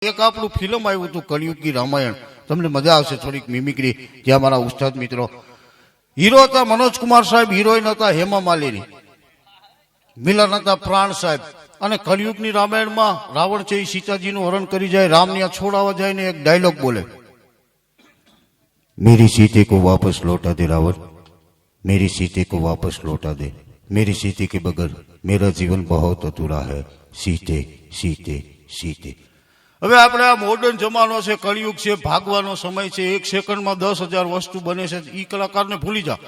એક આપણું ફિલ્મ આવ્યું હતું કળિયુગ કી રામાયણ, તમને મજા આવશે થોડીક મિમિક્રી. જ્યાં મારા ઉસ્તાદ મિત્રો, હીરો હતા મનોજ કુમાર સાહેબ, હિરોઈન હતા હેમા માલિની, મિલન હતા પ્રાણ સાહેબ. અને કળિયુગની રામાયણમાં રાવણ છે એ સીતાજીનું હરણ કરી જાય, રામને છોડાવવા જાય ને એક ડાયલોગ બોલે, मेरी सीते को वापस लौटा दे रावण, मेरी सीते को वापस लौटा दे, मेरी सीते के बगैर मेरा जीवन बहुत अधूरा है, सीते सीते सीते. હવે આપણે આ મોડર્ન જમાનો છે, કળિયુગ છે, ભાગવાનો સમય છે, 1 સેકન્ડમાં 10,000 વસ્તુ બને છે, એ કલાકારને ભૂલી જા.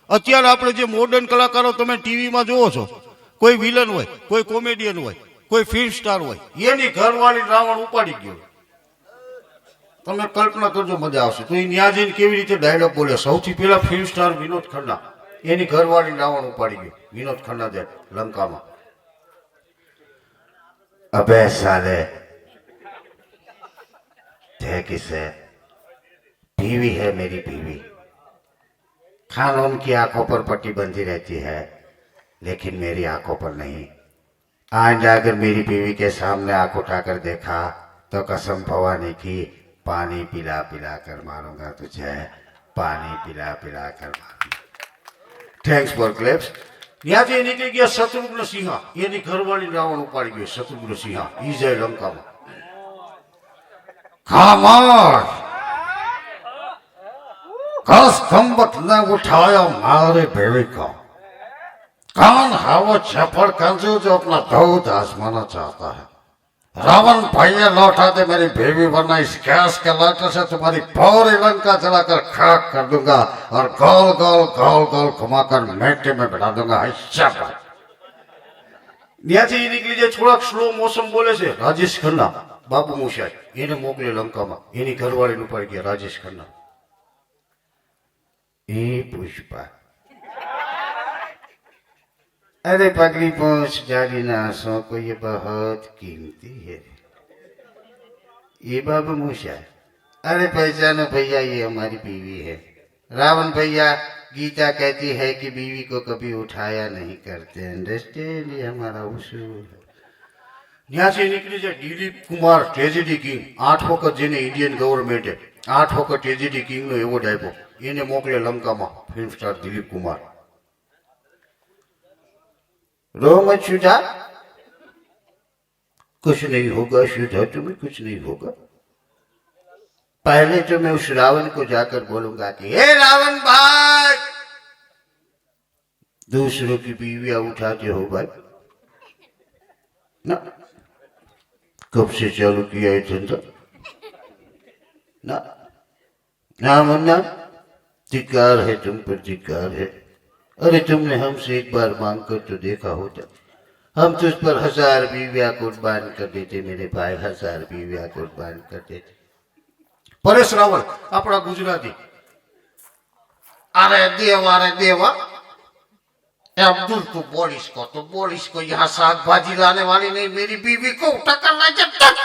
અત્યારે આપણે જે મોડર્ન કલાકારો તમે ટીવીમાં જોવો છો, કોઈ વિલન હોય, કોઈ કોમેડિયન હોય, કોઈ ફિલ્મ સ્ટાર હોય, એની ઘરવાળી રાવણ ઉપાડી ગયો. તમે કલ્પના કરજો, મજા આવશે. તો એ ન્યા જઈને કેવી રીતે ડાયલોગ બોલે. સૌથી પહેલા ફિલ્મ સ્ટાર વિનોદ ખન્ના, એની ઘરવાળી રાવણ ઉપાડી ગયો. વિનોદ ખન્ના જાય લંકામાં, અબે સાલે है किसे, बीवी है मेरी बीवी, कानून की आंखों पर पट्टी बंधी रहती है लेकिन मेरी आंखों पर नहीं. आज अगर मेरी बीवी के सामने आंख उठाकर देखा तो कसम भवानी की पानी पिला पिला कर मारूंगा तुझे, पानी पिला पिला कर मारूंगा. Thanks for claps. ત્યાંથી નીકળી ગયા શત્રુઘ્ન સિંહા, એની ઘરવાળી રાવણ ઉપાડી ગયો. શત્રુઘ્ન સિંહા ઈ જાય લંકામાં. खामोश, कस खम्बत ने उठाया मारे बेबी को. कौन है वो छप्पड़ कंजू जो अपना दूध आजमाना चाहता है. रावण भैया लौटा दे मेरी बेबी, वरना इस गैस के लाइटर से तुम्हारी पूरी लंका जलाकर खाक कर दूंगा और गोल गोल गोल गोल घुमाकर मिट्टी में बिठा दूंगा. ત્યાંથી નીકળી જાય. થોડાક સ્લો મોસમ બોલે છે રાજેશ ખન્ના, બાબુ મુશાઈ, એને મોકલે લંકામાં. એની ઘરવાળી ઉપાડી ગયા રાજેશ ખન્ના. એ પુષ્પા, अरे पगली पहुंच जाली ना आंसुओं को ये बहुत कीमती है. ये बाबू मूसा, अरे पहचानो भैया ये हमारी बीवी है. रावण भैया, गीता कहती है कि बीवी को कभी उठाया नहीं करते, अंडरस्टैंड, ये हमारा उसूल है. ત્યાંથી નીકળી જાય દિલીપ કુમાર, ટ્રેજેડી કિંગ. 8 વખત જેને ઇન્ડિયન ગવર્મેન્ટે 8 વખત ટ્રેજેડી કિંગનો એવોર્ડ આપ્યો, એને મોકલે લંકામાં. Film star Dilip Kumar. रो मत शुजा, कुछ नहीं होगा शुजा, तुम्हें कुछ नहीं होगा. पहले तो मैं उस रावण को जाकर बोलूंगा कि हे रावण भाई, दूसरों की बीवियां उठाते हो भाई ना. कब से चालू किया है धंधा ना. ना मुन्ना, धिक्कार है तुम पर, धिक्कार है. अरे तुमने हमसे एक बार मांग कर तो देखा होता, हम तुझ पर 1000 बीवियां कुर्बान कर देते मेरे भाई, 1000 बीवियां कुर्बान कर देते. परेश रावल अपना गुजराती, अरे देवा, अब्दुल तो बोलिस को यहाँ साग भाजी लाने वाली नहीं, मेरी बीवी को उठा करना. जब तक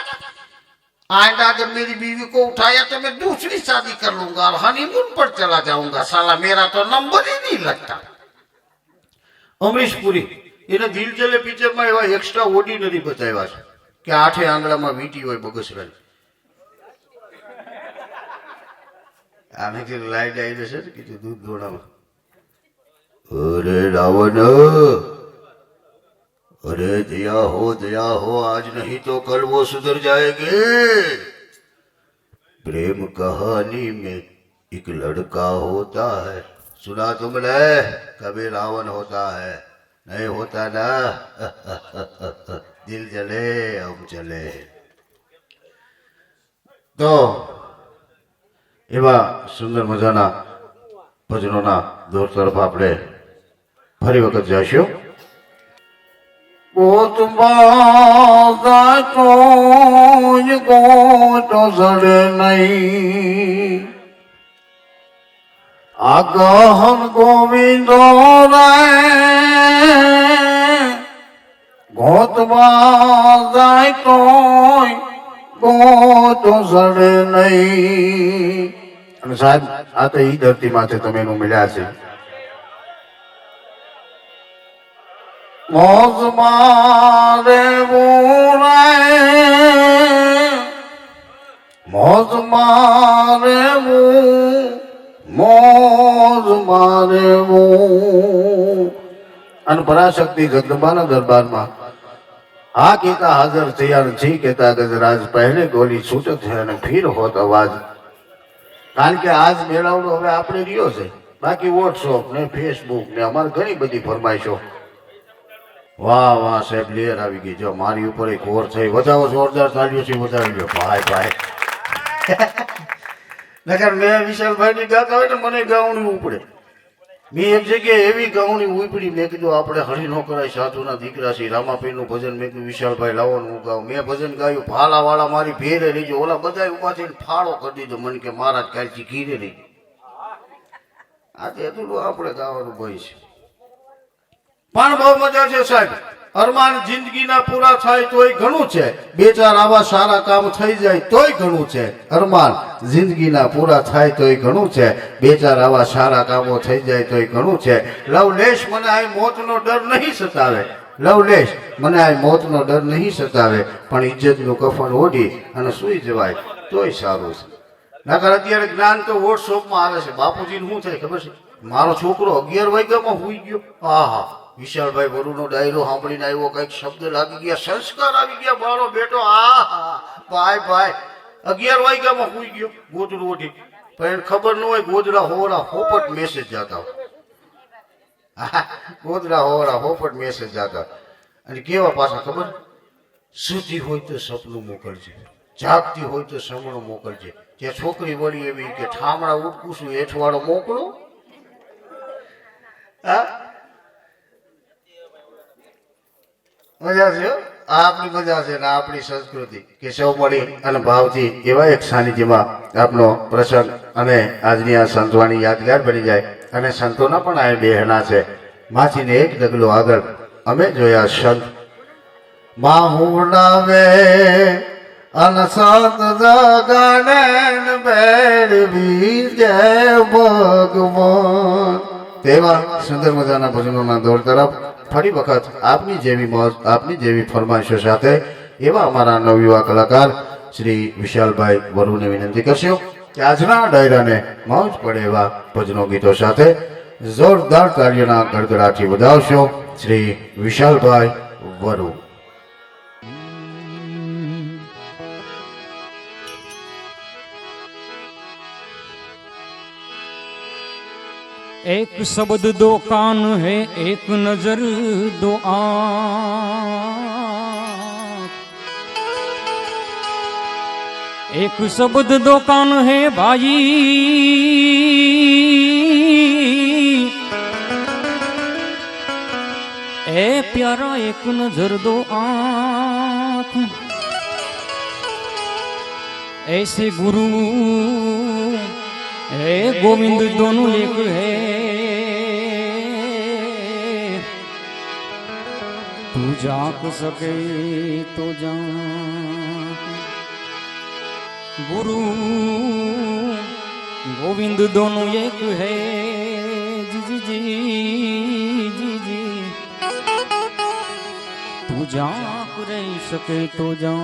आइंदा अगर मेरी बीवी को उठाया तो मैं दूसरी शादी कर लूंगा और हनीमून पर चला जाऊंगा. साला मेरा तो नंबर ही नहीं लगता. અમરીશ પુરી, એને દિલ જલે પિક્ચરમાં એવા એક્સ્ટ્રા ઓર્ડિનરી બતાવ્યા છે કે 8 આંગળામાં વીંટી હોય બગસરાની. આને કે લાઈટ આવી જશે ને, કીધું દૂધ દોડામાં. અરે રાવણ, अरे दया हो, आज नहीं तो कल वो सुधर जाएंगे. प्रेम कहानी में एक लड़का होता है, सुना तुमने, कभी रावण होता है, नहीं होता ना. दिल जले हम चले. तो એવા સુંદર મજાના ભજનોના દોર તરફ આપણે ફરી વખત જઈશું. ગોતો જડે નહીં, આગહન ગોવિંદો રે, ગોતવા જાય તોય ગોતો જડે નહીં. અને સાહેબ, આ તો ઈ ધરતી માથે તમે એનું મળ્યા છે. મોજ મારે બોલાય મોજ મારે મોજ મારે અને પરાશક્તિ જગદંબાના દરબારમાં આ કહેતા હાજર થયા છી કહેતા ગજરાજ પહેલે ગોલી છૂટક છે અને ફીર હોત અવાજ. કારણ કે આજ મેળાવડો હવે આપણે રહ્યો છે, બાકી વોટ્સઅપ ને ફેસબુક ને અમારે ઘણી બધી ફરમાઈશો. વાહ વાહ સાહેબ, લેર આવી ગઈ. જો મારી ઉપર એક ઓર થઈ, વધાવો જોરદાર તાળીઓ છે, વધાવી લો ભાઈ ભાઈ. નકર મેં વિશાલભાઈ ની ગાતા હોય ને મને ગાવણી ઉપડે. મેં એક જગ્યાએ એવી ગાવણી ઉપડી, મેં કીધું આપણે હળી નો કરાય, સાધુના દીકરા છે, રામાપીર નું ભજન. મેં કીધું વિશાલભાઈ લાવો હું ગાઉં. મેં ભજન ગાયું, ફાલા વાળા મારી ભેરે લીજો, ઓલા બધા ઉભા થઈને ફાળો કરી દીધો મને કે મહારાજ કાલથી ઘીરે લઈ. આજે એટલું આપણે ગાવાનું ભય છે, પણ બહુ મજા છે સાહેબ. અરમાન જિંદગીના પૂરા થાય તોય ઘણું છે, બે ચાર આવા સારા કામ થઈ જાય તોય ઘણું છે. અરમાન જિંદગીના પૂરા થાય તોય ઘણું છે, બે ચાર આવા સારા કામો થઈ જાય તોય ઘણું છે. લવલેશ મને આ મોતનો ડર નહીં સતાવે, લવલેશ મને આ મોતનો ડર નહીં સતાવે, પણ ઇજ્જતનું કફન ઓઢી અને સૂઈ જવાય તોય સારું છે. નકર અત્યારે જ્ઞાન તો વોટ્સઅપમાં આવે છે. બાપુજીને શું થાય ખબર છે? મારો છોકરો 11 વાગ્યામાં હુઈ ગયો. આહા, વિશાલભાઈ વરુનો ડાયરો સાંભળીને આવ્યો, કઈક શબ્દ લાગી ગયા, સંસ્કાર આવી ગયા. મારો બેટો આહા ભાઈ ભાઈ 11 વાગ્યામાં હુઈ ગયો, ગોદડું ઓઢી. પણ એને ખબર ન હોય ગોદડા હોવડા હોપટ મેસેજ જતા, ગોદડા હોવડા હોપટ મેસેજ જતા. અને કેવા પાછા ખબર? સૂતી હોય તો સપનું મોકલજે, જાગતી હોય તો સમણું મોકલજે. જે છોકરી વળી એવી કે ઠામડા ઉઠકું છું હેઠવાળો મોકલો. હા, મજા છે. આ આપણી મજા છે ને આપણી સંસ્કૃતિ કે સૌ મળી અને ભાવથી એવા એક સાનિધ્યમાં આપનો પ્રસંગ અને આજની આ સંતવાણી યાદગાર બની જાય. અને સંતોના પણ આ બહેના છે. માથીને એક ડગલો આગળ અમે જોયા સંત માહુડાવે અનસત જગણ બેડવી જય ભગવાન. તેવા સુંદર મજાના ભજનોના દોર તરફ ફરી વખત આપની જેવી મોજ, આપની જેવી ફરમાઈશો સાથે એવા અમારા નવયુવા કલાકાર શ્રી વિશાલભાઈ વરુને વિનંતી કરશો કે આજના ડાયરાને મોજ પડે એવા ભજનો ગીતો સાથે જોરદાર તાળીઓના ગડગડાથી વધાવશો. શ્રી વિશાલભાઈ વરુ. एक शब्द दो कान है, एक नजर दो आँख, एक शब्द दो कान है भाई, ए प्यारा एक नजर दो आँख, ऐसे गुरु है गोविंद दोनों एक है, तू जाग सके तो जा। गुरु गोविंद दोनों एक है, जी जी जी जी जी, तू जाग रह सके तो जा।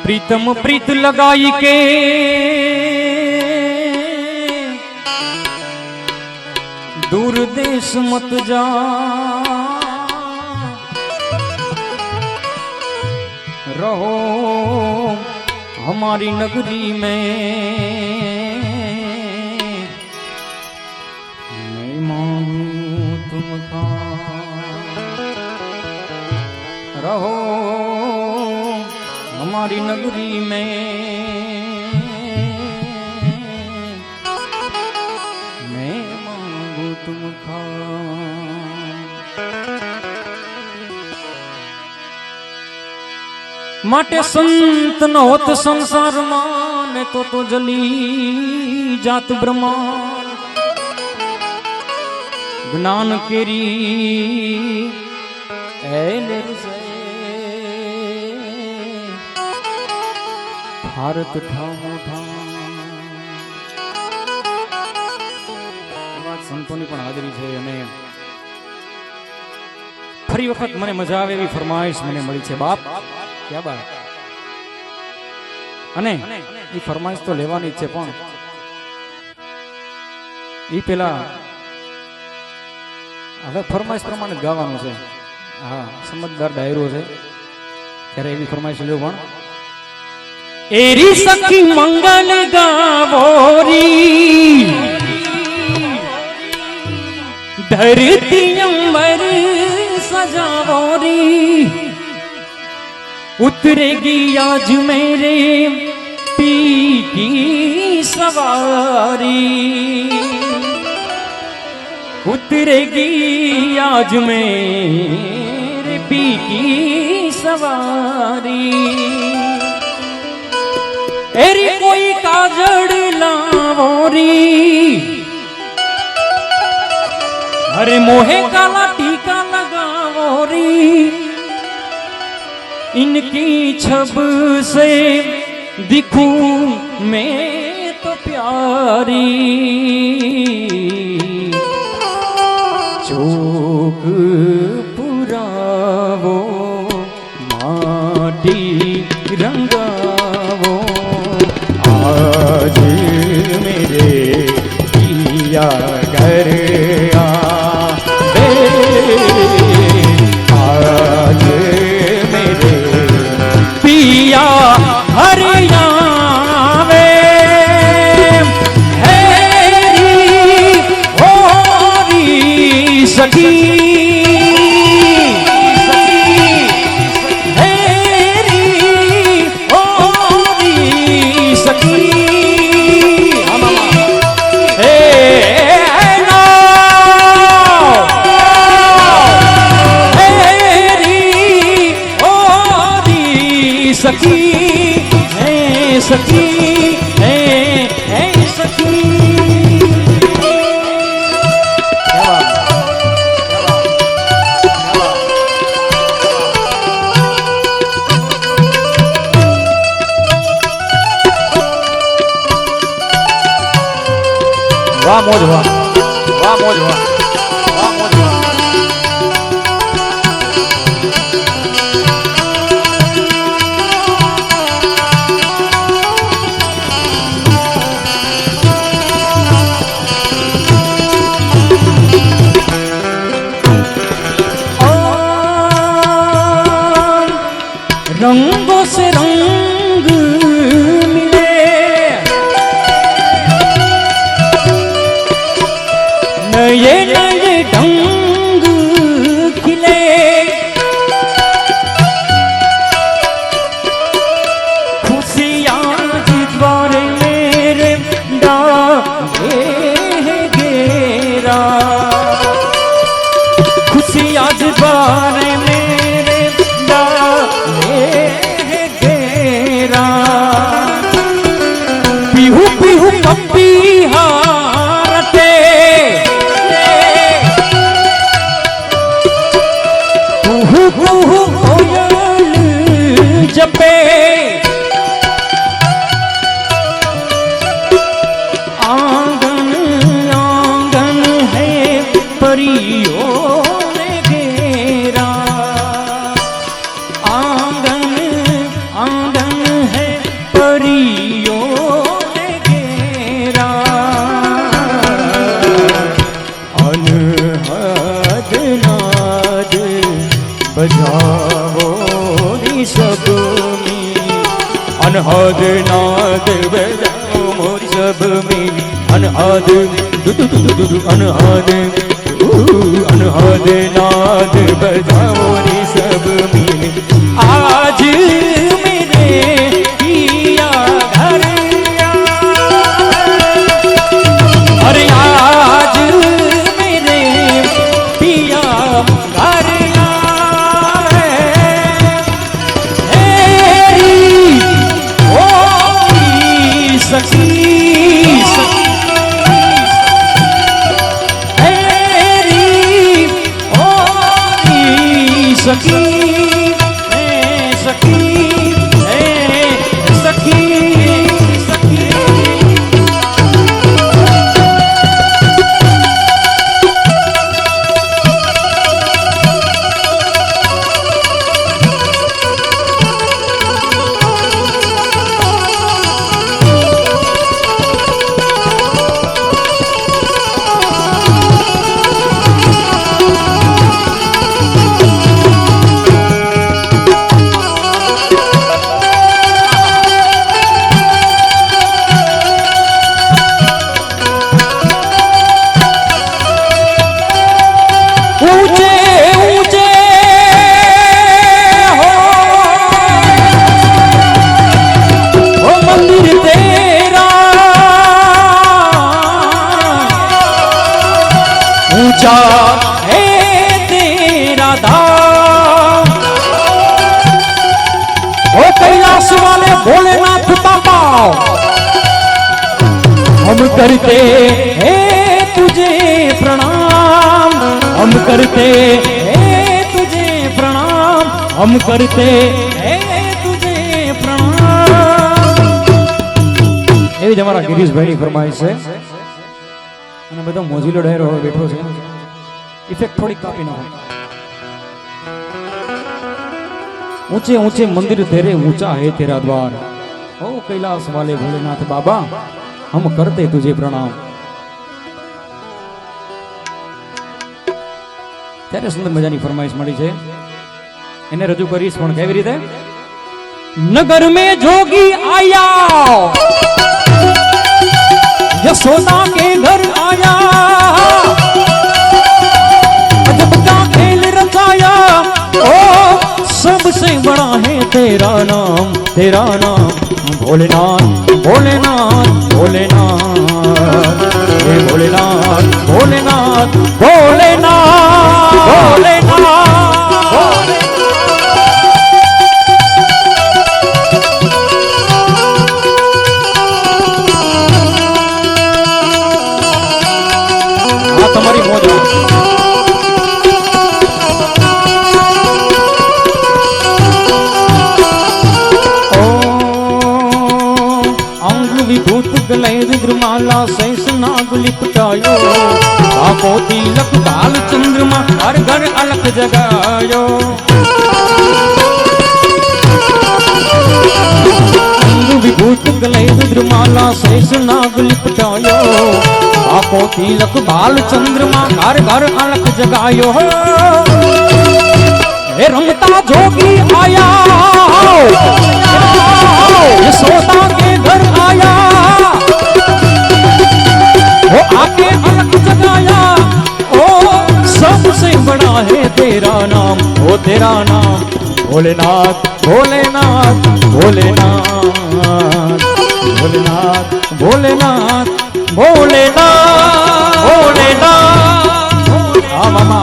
प्रीतम प्रीत लगाई के दूर देश मत जा, रहो हमारी नगरी में, मैं मांगू तुमका, रहो हमारी नगरी में, मैं मांगू तुमका। माटे संत न होत संसार माने तो जली जात ब्रह्मांड, ज्ञान केरी ऐले ભારત ઠામો ઠામ. સંતોની પણ હાજરી છે અને ફરી ફરી વખત મને મજા આવે એવી ફરમાઈશ મને મળી છે બાપ, ક્યાં બાત. અને એ ફરમાઈશ તો લેવાની જ છે, પણ એ પેલા હવે ફરમાઈશ પ્રમાણે જ ગાવાનું છે. હા, સમજદાર ડાયરો છે ત્યારે એવી ફરમાઈશ લ્યો. પણ એરી સખી મંગલ ગાવોરી ધરતી અંબર सजावोरी उतरेगी आज मेरे पी की सवारी, उतरेगी आज मेरे पी की सवारी. एरी कोई काजड़ लावोरी अरे मोहे काला टीका लगावोरी, इनकी छब से दिखूं मैं तो प्यारी. चौक पुरावो माटी रंगावो आज मेरे पिया घर आज मेरे पिया हरियावे हेरी होरी सखी हेरी होरी सखी. सखी है सखी है सखी. वाह मोज वाह, वाह मोज वाह, वाह मोज वाह. रंगों से रंग मिले नए नए ढंग खिले, खुशियाँ द्वारे मेरे डाले घेरा, खुशियाँ द्वारे मेरे डाले घेरा. पीहू पीहू पप्पी हारते कुहू कुहू कोयल जपे, आंगन आंगन है परियों ने घेरा, आंगन आंगन है परियों ने घेरा. अनहद नाद बजावो नी सब में, अनहद नाद बजाओ मोरी सब में, अनहद अनहद अनहद नाद बजाओ नी सब में. आज मेरे पिया घर अरे आज मेरे पिया घर सखी सखी सखी सखी सखी. भोलेनाथ बाबा हम करते हैं तुझे प्रणाम, हम करते हैं तुझे प्रणाम, हम करते हैं तुझे प्रणाम। એવી જ અમારા ગિરીશભાઈની ફરમાઈશ છે અને બધો મોજીલો ડાયરો હવે બેઠો છે, ઇફેક્ટ થોડી કાપી નાખો। ऊंचे ऊंचे मंदिर तेरे ऊंचा है तेरा द्वार, ओ कैलाश वाले भोलेनाथ बाबा हम करते तुझे प्रणाम। ત્યારે સુંદર મજાની ફરમાઈશ મળી છે, એને રજૂ કરીશ પણ કેવી રીતે? નગર में जोगी आया, यशोदा के घर आया, अजब का खेल रचाया, ओ सबसे बड़ा है तेरा नाम, तेरा नाम भोलेनाथ भोलेनाथ भोलेनाथ, हे भोलेनाथ भोलेनाथ भोलेनाथ भोलेनाथ। આ તમારી મોજ। विभूत गले रुद्रमाला शेष नाग लिपटायो, बापो तिलक बाल चंद्रमा हर घर अलख जगायो। विभूत गले रुद्रमाला शेष नाग लिपटायो, बापो तिलक बाल चंद्रमा हर घर अलख जगायो। हे रमता जोगी आया, यशोदा के घर आया, वो आके अलग जगाया, ओ सबसे बड़ा है तेरा नाम, ओ तेरा नाम भोलेनाथ भोलेनाथ भोलेनाथ भोलेनाथ भोलेनाथ भोलेनाथ भोलेनाथ। हाँ मामा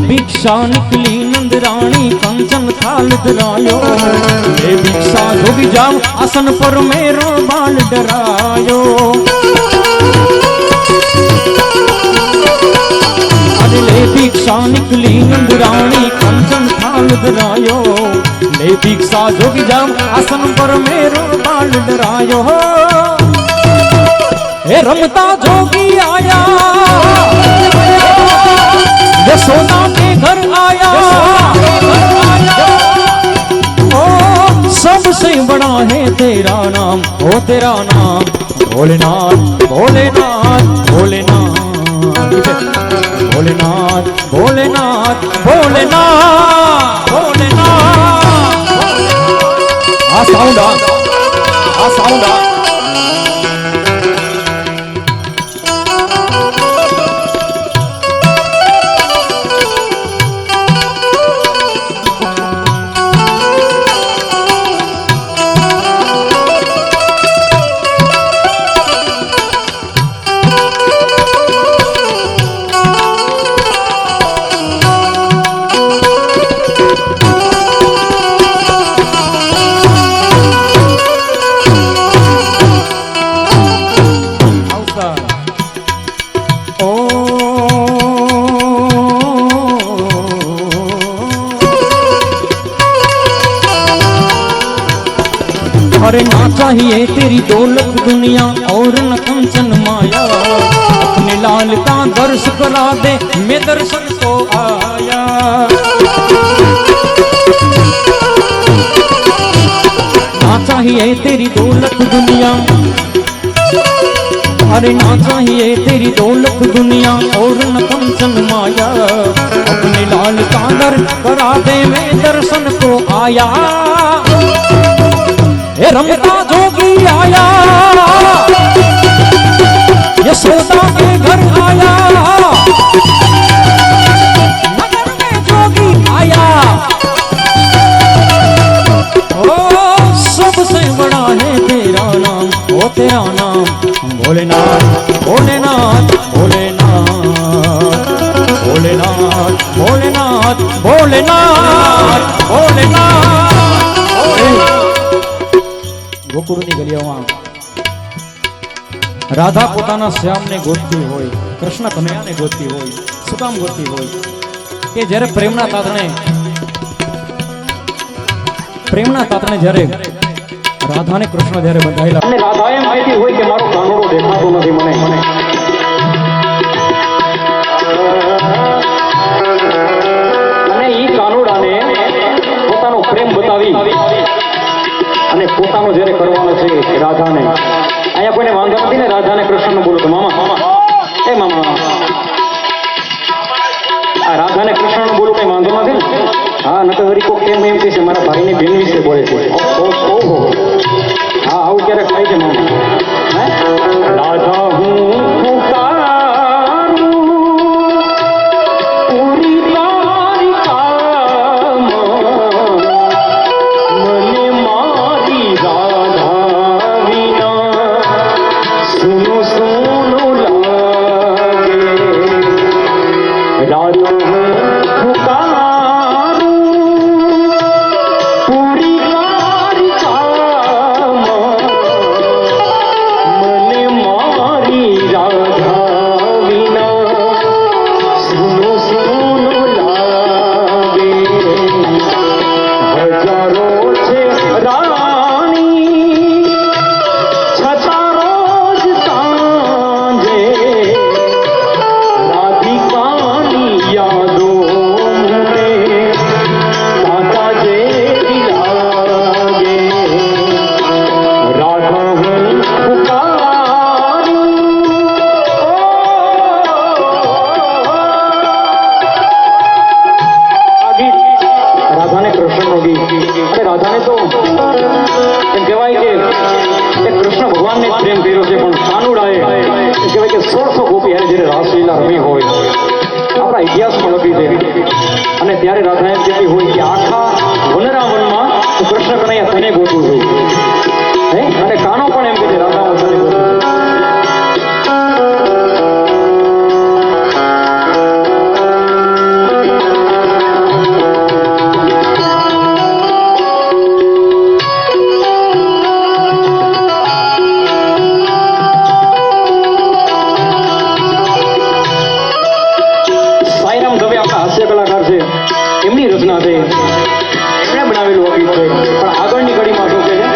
भिक्षा निकली नंदरानी कंचन थाल धरायो, ले भिक्षा जोगी जाम आसन पर मेरो बाल डरायो। अरे ले भिक्षा निकली नंदरानी कंचन थाल धरायो, ले भिक्षा जोगी जाम आसन पर मेरो बाल डरायो। हे रमता जोगी आया, यशोदा के घर आया, ओ सबसे बड़ा है तेरा नाम, ओ तेरा नाम भोलेनाथ भोलेनाथ भोलेनाथ भोलेनाथ भोलेनाथ भोलेनाथ भोलेनाथ। आ साउंड आ साउंड आ चाहिए तेरी दौलत दुनिया और न कंचन माया, अपने लाल का दर्श करा दे, मैं दर्शन को आया। ना चाहिए तेरी दौलत दुनिया, अरे ना चाहिए तेरी दौलत दुनिया और न कंचन माया, अपने लाल का दर्श करा दे, मैं दर्शन को आया। ए रमता जोगी आया, यशोदा के घर आया, नगर में जोगी आया। ओ सबसे बड़ा है तेरा नाम, ओ तेरा नाम भोलेनाथ भोलेनाथ भोलेनाथ भोलेनाथ भोलेनाथ भोलेनाथ भोलेनाथ। ગોકુળની ગલીઓમાં રાધા પોતાના શ્યામને ગોતતી હોય, કૃષ્ણ કનૈયાને ગોતતી હોય, શું કામ ગોતતી હોય કે જ્યારે પ્રેમના તાતણે જ્યારે રાધાને કૃષ્ણ જ્યારે બંધાયેલા, અને રાધા એમ કહેતી હોય કે મારો કાનોડો દેખાતો નથી મને, અને ઈ કાનોડાને પોતાનો પ્રેમ બતાવી અને પોતાનો જ્યારે કરવાનો છે રાધાને, અહીંયા કોઈને વાંધો નથી ને રાધાને કૃષ્ણને બોલો તો મામા એ મામા, આ રાધાને કૃષ્ણને બોલું કઈ વાંધો નથી ને? હા, નકર હરીકો કેમ એમ કહે છે મારા ભાઈની બેન વિશે બોલે છે, ઓહો હા આવું ક્યારેક થાય છે મામા? રાધા હું પુકારું, પૂરી દ્વારિકામાં, મને મારી રાધા વિના સુનું સુનું લાગે। રાધા હું પુકારું, પૂરી દ્વારિકામાં, મને મારી રાધા વિના સુનું સુનું લાગે। હજારો છે રાણી, છતાં રોજ સાંજે રાધિકાની યાદો મને કાંટા જેવી લાગે। રાધા હું પુકારું, આ ગીત રાધાને કૃષ્ણનું ગીત, અને રાધાને તો એમ કહેવાય કે કૃષ્ણ ભગવાનને જ પ્રેમ કર્યો છે, પણ કાનુડાએ એમ કહેવાય કે 1600 ગોપી હારે જ્યારે રાસલીલા રમી હોય, આપણા ઇતિહાસમાં લખી છે। અને ત્યારે રાધા એમ કહેતી હોય કે આખા વનરાવનમાં હું કૃષ્ણ કનૈયા તને ગોતું છું, હે? અને કાનો પણ એમ કહે છે રાધા હું તને ગોતું છું। સાઈરામ દવે આપણા હાસ્ય કલાકાર છે, એમની રચના છે, એમણે બનાવેલું આ ગીત છે, પણ આગળની કડીમાં શું કહે છે?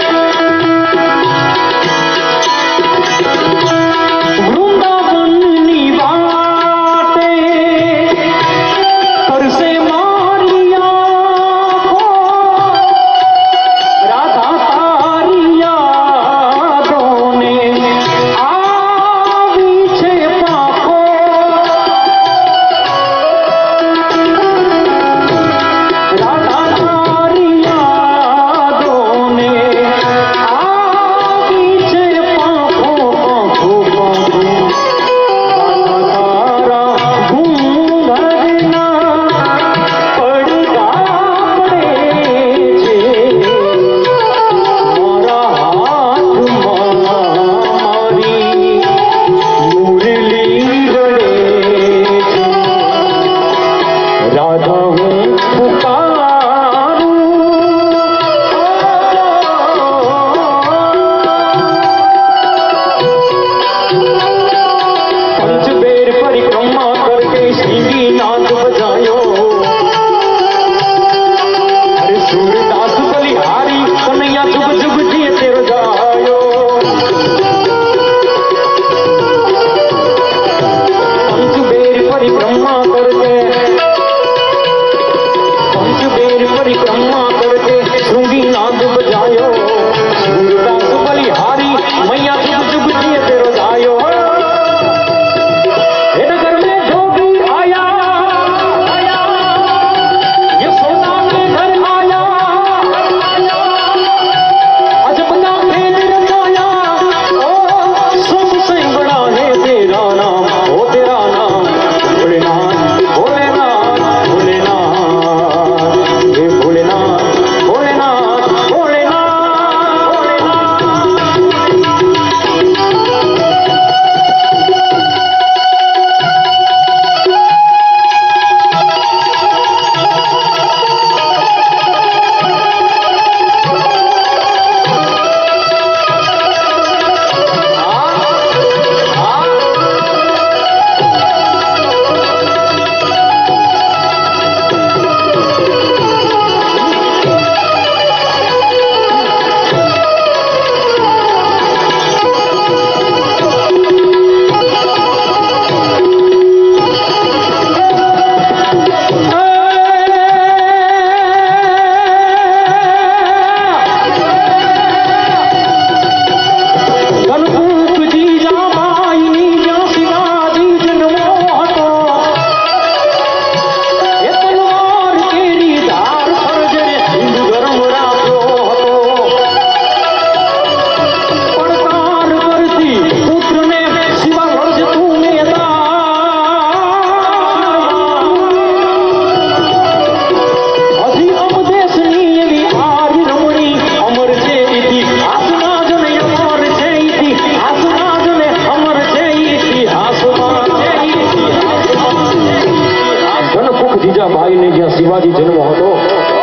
શિવાજી જન્મ હતો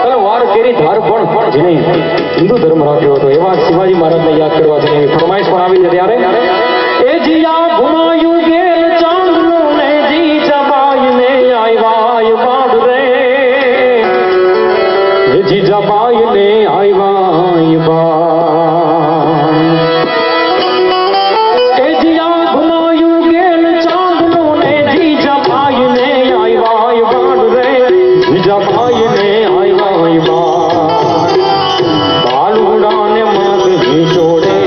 તલવાર કેરી ધાર પણ જેને હિન્દુ ધર્મ રાખ્યો હતો એવા શિવાજી મહારાજને યાદ કરવા છે એવી ફરમાઈશ પણ આવી છે ત્યારે એ જીયા ભુમાયું ગેલ ચાંદલો ને જી જબાઈ ને આવ્યા બાદ રે એ જી જબાઈ ને આવ્યા બાદ એ જીયા ભુમાયું ગેલ ચાંદલો ને જી જબાઈ ને આવ્યા બાદ રે જી જબાઈ ને આવ્યા બાદ બાલુડા ને માત જોડે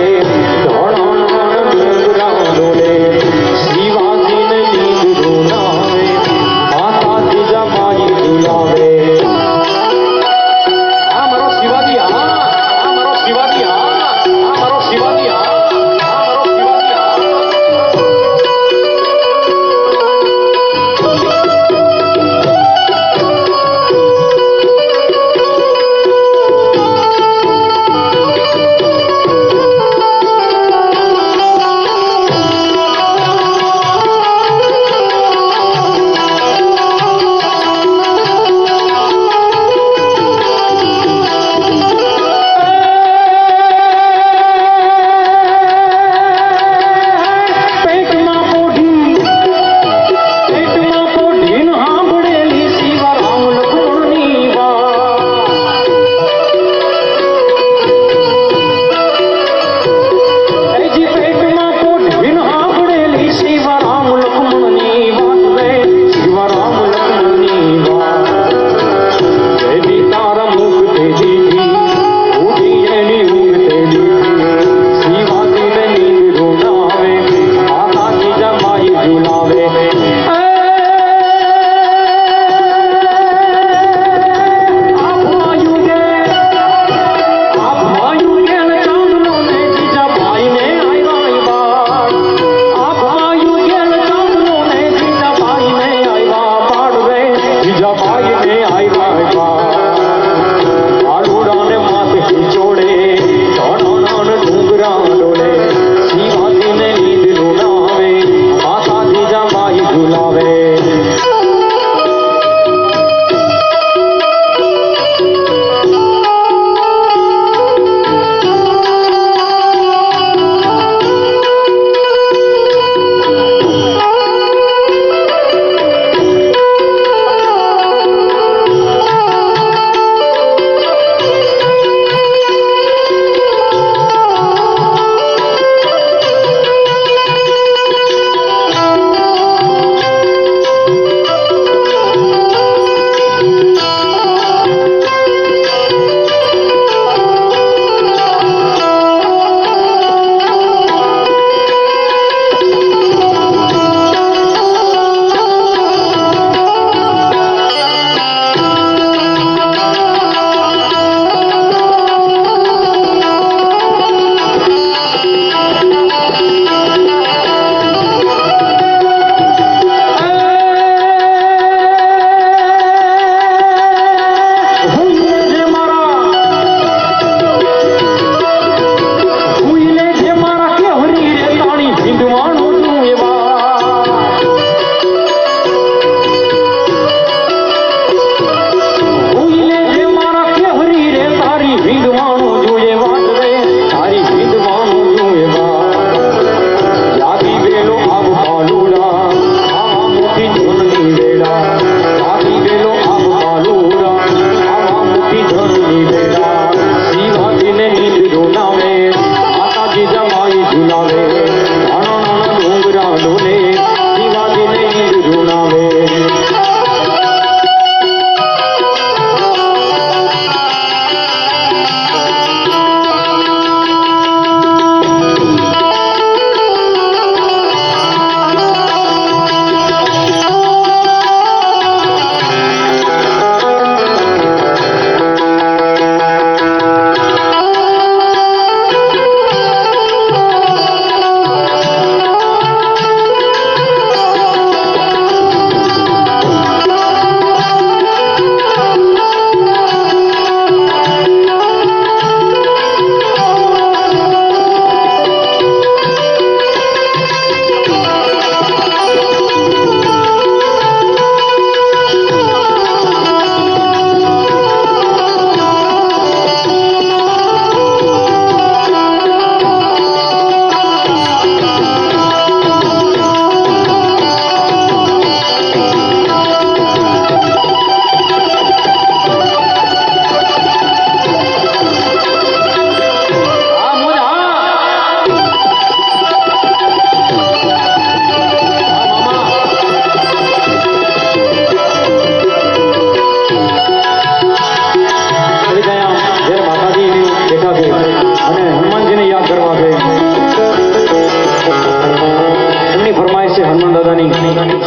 હનુમાન દાદાની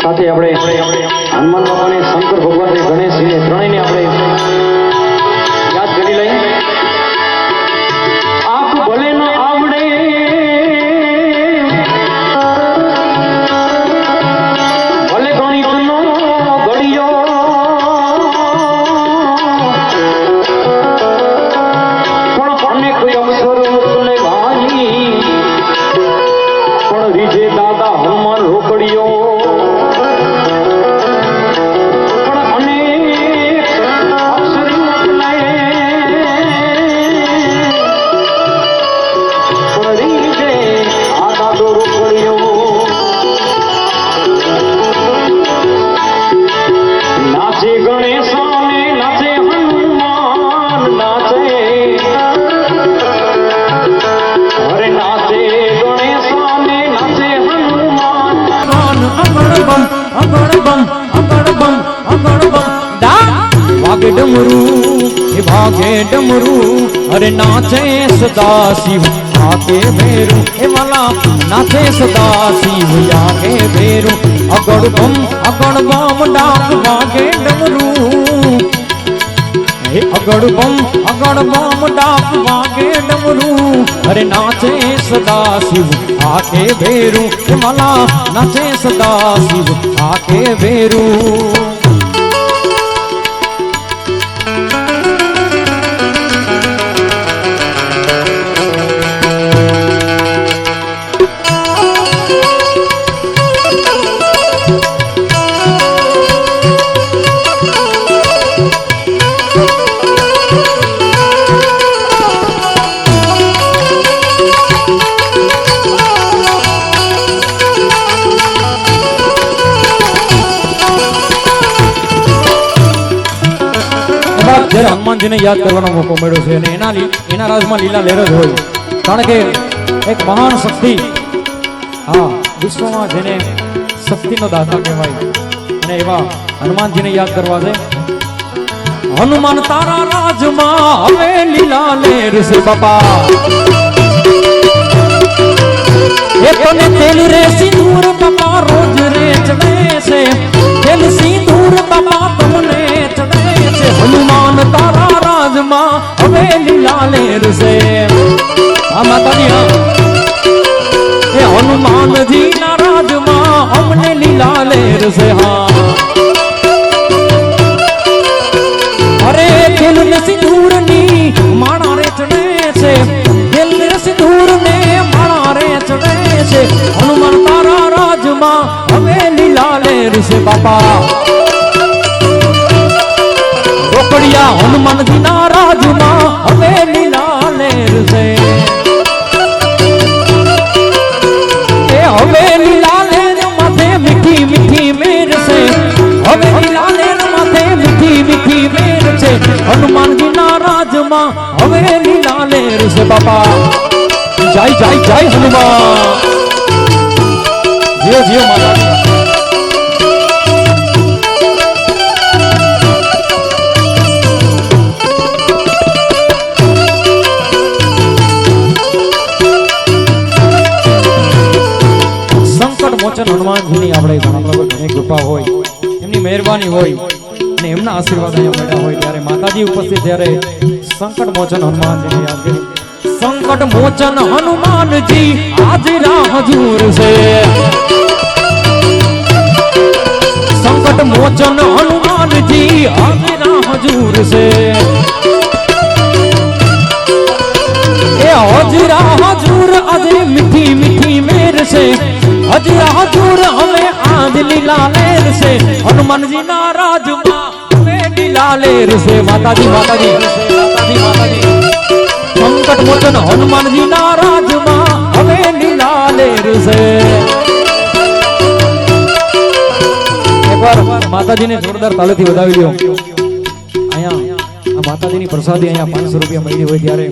સાથે આપણે હનુમાન બાપાને શંકર ભગવાનને ગણેશજીને ત્રણેયને આપણે યાદ કરી લઈએ. આંખ ભલે ન આવડે ભલે ગણિતનો ઘડિયો પણ અનેક અક્ષરો ને ભાઈ પણ વિજય દાદા હનુમાન રોકડિયો પણ અનેક અક્ષરી એટલે પણ વિજય આ દાદો રોકડિયો નાચે ગણેશાને નાચે હનુમાન નાચે અરે નાચે ગણેશાને નાચે હનુમાન અગણબમ અગણબમ અગણબમ અગણબમ દા વાગે ડમરૂ એ ભાગે ડમરૂ અરે નાચે સદા શિવ આકે ભેરું એ વાલા નાચે સદા શિવ આકે ભેરું અગણબમ અગણબમ ડાક વાગે ડમરૂ એ અગણબમ અગણબમ ડાક વાગે ડમરૂ અરે નાચે સદા શિવ આકે ભેરું એ વાલા નાચે સદા શિવ આકે ભેરું. જ્યારે હનુમાનજીને યાદ કરવાનો મોકો મળ્યો છે અને એના રાજમાં લીલા લહેર જ હોય, કારણ કે એક મહાન શક્તિ, હા, વિશ્વમાં જેને શક્તિનો દાતા કહેવાય, અને એવા હનુમાનજીને યાદ કરવા છે. હનુમાન તારા રાજમાં હવે લીલા લહેર છે બાપા, એ તને તેલ રે સિંદૂર બાપા રોજ રે ચડે છે, તેલ સિંદૂર બાપા તમને ચડે છે. હનુમાન તારા રાજમાં હવે લીલા લહેર છે. આ માતાજી, હા, એ હનુમાનજી ના રાજમાં અમને લીલા લહેર છે. હા, અરે તેલ ને સિંદૂર ની માણા રે ચડે છે, તેલ ને સિંદૂર ને માણા રે ચડે છે. હનુમાન તારા રાજમાં હવે લીલા લહેર છે બાપા. રોકડિયા હનુમાનજી ના રાજમાં હવે લીલા લહેર છે. એ હવે લીલા લહેર માથે મીઠી મીઠી મેર છે, હવે લીલા લહેર માથે મીઠી મીઠી મેર છે. હનુમાનજી ના રાજમાં હવે લીલા લહેર છે બાપા. જય જય જય હનુમાન, જીઓ જીઓ માતા. મોચન હનુમાનજીની આપણે ઘણી કૃપા હોય, એમની મહેરબાની હોય અને એમના આશીર્વાદ અહીંયા મળ્યા હોય, ત્યારે માતાજી ઉપસ્થિત, ત્યારે સંકટ મોચન હનુમાનજીને યાદ કરી. સંકટ મોચન હનુમાનજી હાજરા હજૂર છે. સંકટ મોચન હનુમાનજી હાજરા હજૂર છે. એ હાજરા હજૂર આજે મીઠી મીઠી મેર છે. હજરા હજૂર હવે આજ લીલા લહેર છે. હનુમાનજી ના રાજમાં હવે લીલા લહેર છે. માતાજી માતાજી માતાજી માતાજી. સંકટ મોચન હનુમાનજી ના રાજમાં હવે લીલા લહેર છે. એકવાર માતાજીને જોરદાર તાળીથી વધાવી લ્યો. અહીંયા આ માતાજીની પ્રસાદી અહીંયા 500 રૂપિયા મળી હોય ત્યારે,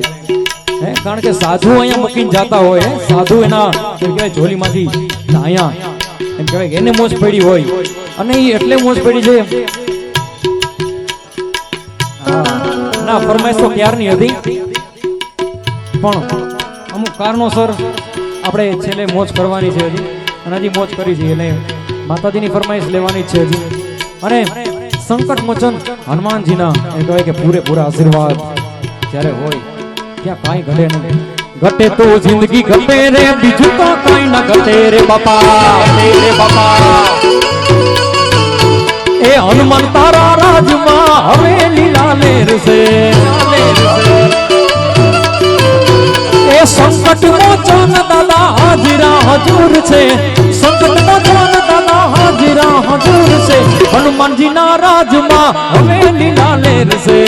કારણ કે સાધુ અહીંયા મૂકીને જતા હોય, સાધુ એના કહેવાય ઝોલીમાંથી અહીંયા એમ કહેવાય કે એને મોજ પડી હોય, અને એ એટલે મોજ પડી છે. ના ફરમાઈશ તો ક્યારની હતી, પણ અમુક કારણોસર આપણે છેલ્લે મોજ કરવાની છે હજી. અને હજી મોજ કરી છે એટલે માતાજીની ફરમાઈશ લેવાની છે હજી. અને સંકટ મોચન હનુમાનજીના એ કહે કે પૂરેપૂરા આશીર્વાદ જ્યારે હોય ત્યાં કાંઈ ઘટે નહીં. ઘટે તો જિંદગી ઘટે રે, બીજું તો કાંઈ ના ઘટે રે બાપા. એ હનુમાન તારા રાજમાં હવે લીલા લેર છે. એ સંકટ મોચન દાદા હાજરા હજુર છે. સંકટ મોચન દાદા હાજરા હજુર છે. હનુમાનજીના રાજમાં હવે લીલા લેર છે.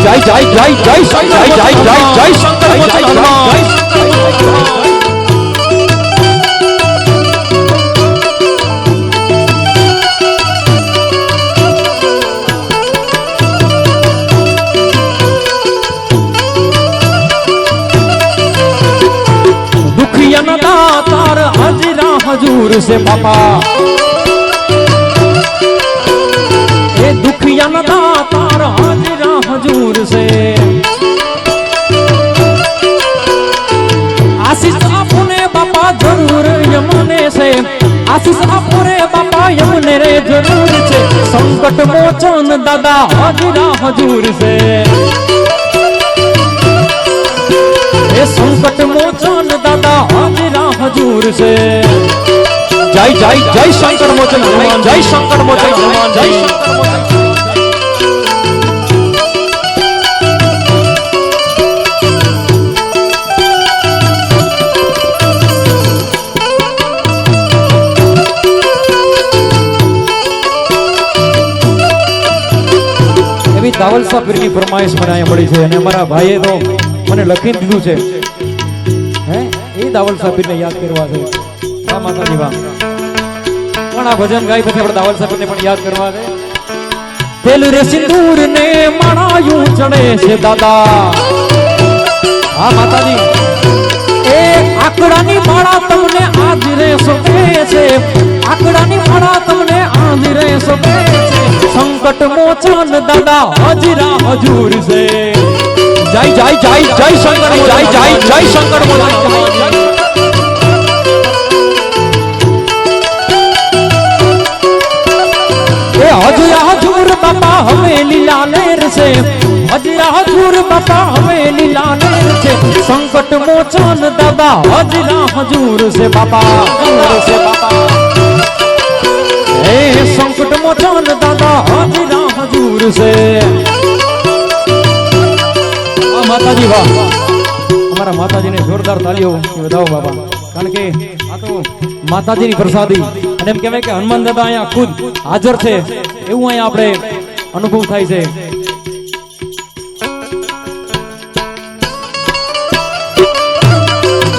જય જય જય જય જય જય જય જય શંકર મોચન હનુમાન. दातार हाजरा हजूर से बाबा. ए दुखिया न दातार हाजरा हजूर से. आशीष आपने बाबा जरूर यमने से. आशीष आपने बाबा यमने रे जरूर से. संकट मोचन दादा हाजरा हजूर से. संकट मोचन दादा हाजरा हजूर से. जय जय जय शंकर मोचन हनुमान. जय शंकर मोचन हनुमान. जय शंकर मोचन. એવી દાવલસા પીરની ફરમાઈશ મને અહીંયા મળી છે અને અમારા ભાઈએ તો મને લખી દીધું છે. હે એ દાવલસા પીરને યાદ કરવા છે. વાહ માતાજી વાહ. પણ આ ભજન ગાય પછી આપણે દાવલસા પીરને પણ યાદ કરવા છે. તેલ રે સિંદૂર ને માણાયું ચડે છે દાદા. હા માતાજી. એ આકડાની માળા તમને આજ રે સોપે છે. આકડાની માળા તમને આજ રે સોપે છે. સંકટ મોચન દાદા હાજરા હજૂર છે. જય જય જય જય શંકર. જય જય જય શંકર. એ હજરા હજૂર બાપા હવે લીલા લેર છે. હજરા હજૂર બાપા હવે લીલા લેર છે. સંકટ મોચન દાદા હજરા હજૂર છે બાપા. છે બાપા. એ સંકટ મોચન દાદા હજરા હજૂર છે. માતાજી વાહ. અમારા માતાજીને જોરદાર તાળીઓ વધાવો બાબા. કારણ કે આ તો માતાજીની પ્રસાદી અને એમ કહેવાય કે હનુમાન દાદા અહીંયા ખુદ હાજર છે એવું અહીંયા આપણે અનુભવ થાય છે.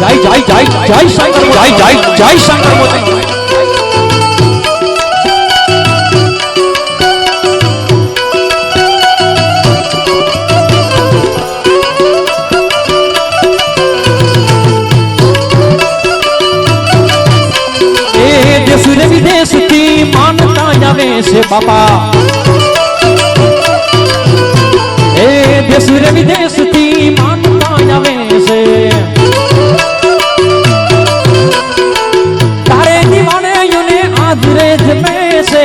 જય જય જય જય શંકર. જય જય જય શંકર મોચન. विदेश की मानता जावे से बाबा. ए देश विदेश की मानता जावे से. तारे दीवाने युने आज रे जमे से.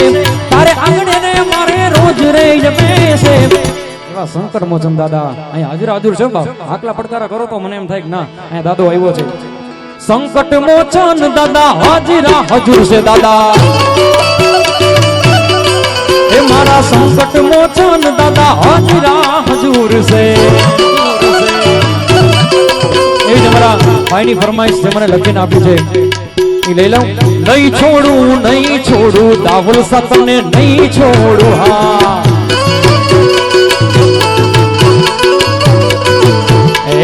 तारे आंगणे ने मारे रोज रे जमे से. એવા શંકર મોચન દાદા અહીં હાજર હાજર છે બાપ. આકલા પડકારા કરો તો મને એમ થાય કે ના અહીંયા દાદો આવ્યો છે. સંકટ મોચન દાદા હાજરા હજૂર છે દાદા. એ મારા સંકટ મોચન દાદા હાજરા હજૂર છે. એ જ અમારા ભાઈની ફરમાઈશ છે મને લખીને આપ્યું છે એ લઈ લઉં. નહીં છોડું નહીં છોડું દાવલ સતને નહીં છોડું. હા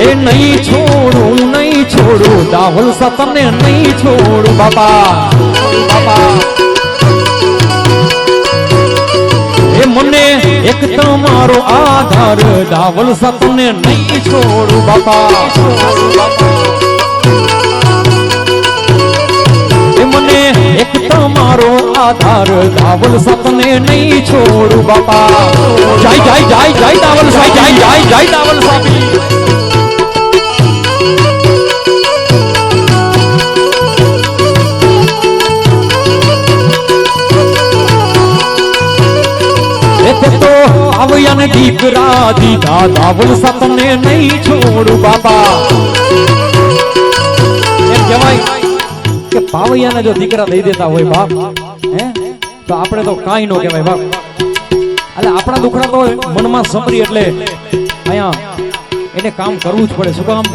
એ નહીં છોડું નહીં છોડું દાવલ સતને નહીં છોડું બાબા. બાબા એ મને એક તમારો આધાર દાવલ સતને નહીં છોડું બાપા. એ મને એક તમારો આધાર દાવલ સતને નહીં છોડું બાપા. જય જય જય જય દાવલ સાહેબ. જય જય જય દાવલ સાહેબ. પાવૈયાને દીકરા દીધા દાવલ સતને નહીં છોડું બાપા એમ કહેવાય કે પાવૈયાને જો દીકરા દઈ દેતા હોય બાપ હે તો આપણે તો કાંઈ ન કહેવાય બાપ એટલે આપણા દુખડા તો મનમાં સમરી એટલે અહીંયા એને કામ કરવું જ પડે શું કામ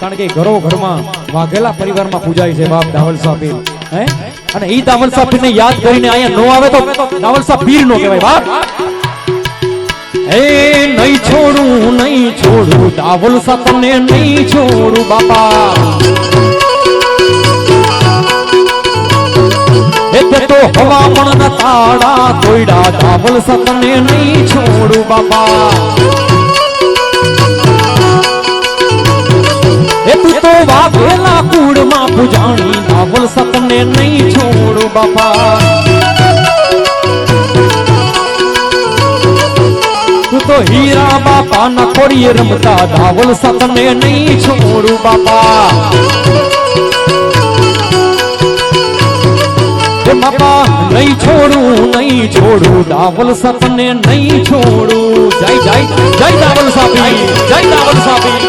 કારણ કે ઘરો ઘરમાં વાઘેલા પરિવારમાં પૂજાય છે બાપ દાવલસા પીર હે અને ઈ દાવલસા પીરને યાદ કરીને અહીંયા નો આવે તો દાવલસા પીર નો કહેવાય બાપ એ નહીં છોડું દાવલસા તને નહીં છોડું બાપા એ તો હવામણ ના તાળા તોયડા દાવલસા તને નહીં છોડું બાપા એ તું તો વાઘેલા કુળમાં પૂજાણી દાવલસા તને નહીં છોડું બાપા તું તો હીરા બાપા ના ખોડીએ રમતા દાવલસા તને નહીં છોડું બાપા બાપા નહીં છોડું દાવલસા તને નહીં છોડું જય જય જય દાવલસા પીર જય દાવલસા પીર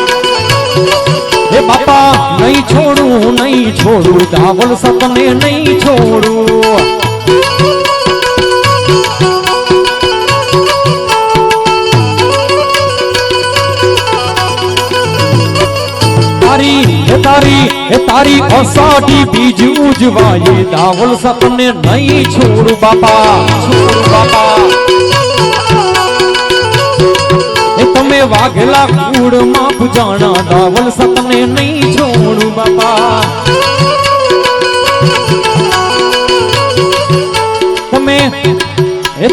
એ બાપા નહીં છોડું દાવલસા તને નહીં છોડું તારી અષાઢી બીજ ઉજવાય દાવલસા તને નહીં છોડું બાપા એ તમે વાઘેલા કુળમાં પૂજાણા દાવલસા તને નહીં છોડું બાપા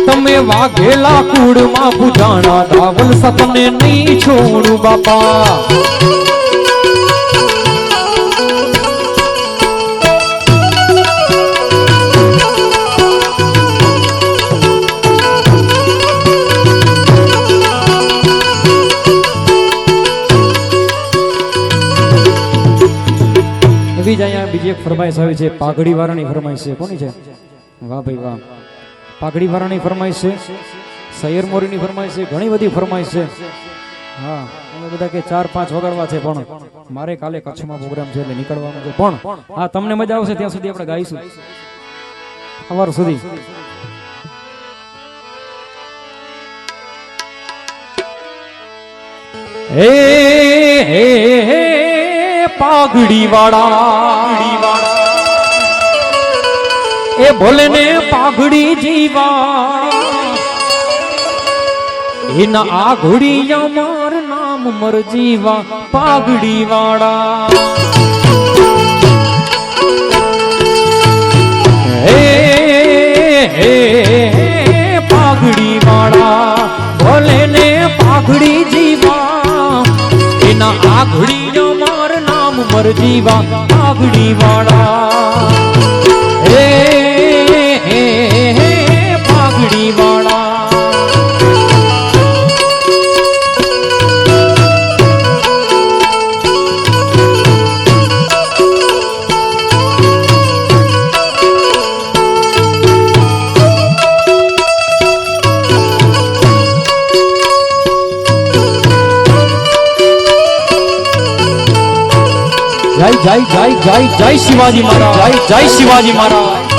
તમે વાઘેલા કુળમાં પૂજાણા દાવલસા તને નહીં છોડું બાપા બીજી એક ફરમાઈશ આવી છે પાઘડી વાળાની ફરમાઈશ છે કોની છે વાહ ભાઈ વાહ પાઘડી વાળાની ફરમાઈશ છે સૈયર મોરીની ફરમાઈશ છે ઘણી બધી ફરમાઈશ છે હા અમે બધા કે 4-5 વગાડવા છે પણ મારે કાલે કચ્છમાં પ્રોગ્રામ છે એટલે નીકળવાનું છે પણ હા તમને મજા આવશે ત્યાં સુધી આપણે ગાઈશું સવાર સુધી હે પાઘડી વાળા એ ભોલે ને પાઘડી જીવા એના આ ઘોડી અમાર નામ મર જીવા પાઘડી વાળા હે પાઘડી વાળા ભોલે ને પાઘડી જીવા એના આ ઘોડી મર જીવા પાઘડી વાળા હે પાઘડી વાળા જય જય જય જય શિવાજી મહારાજ જય શિવાજી મહારાજ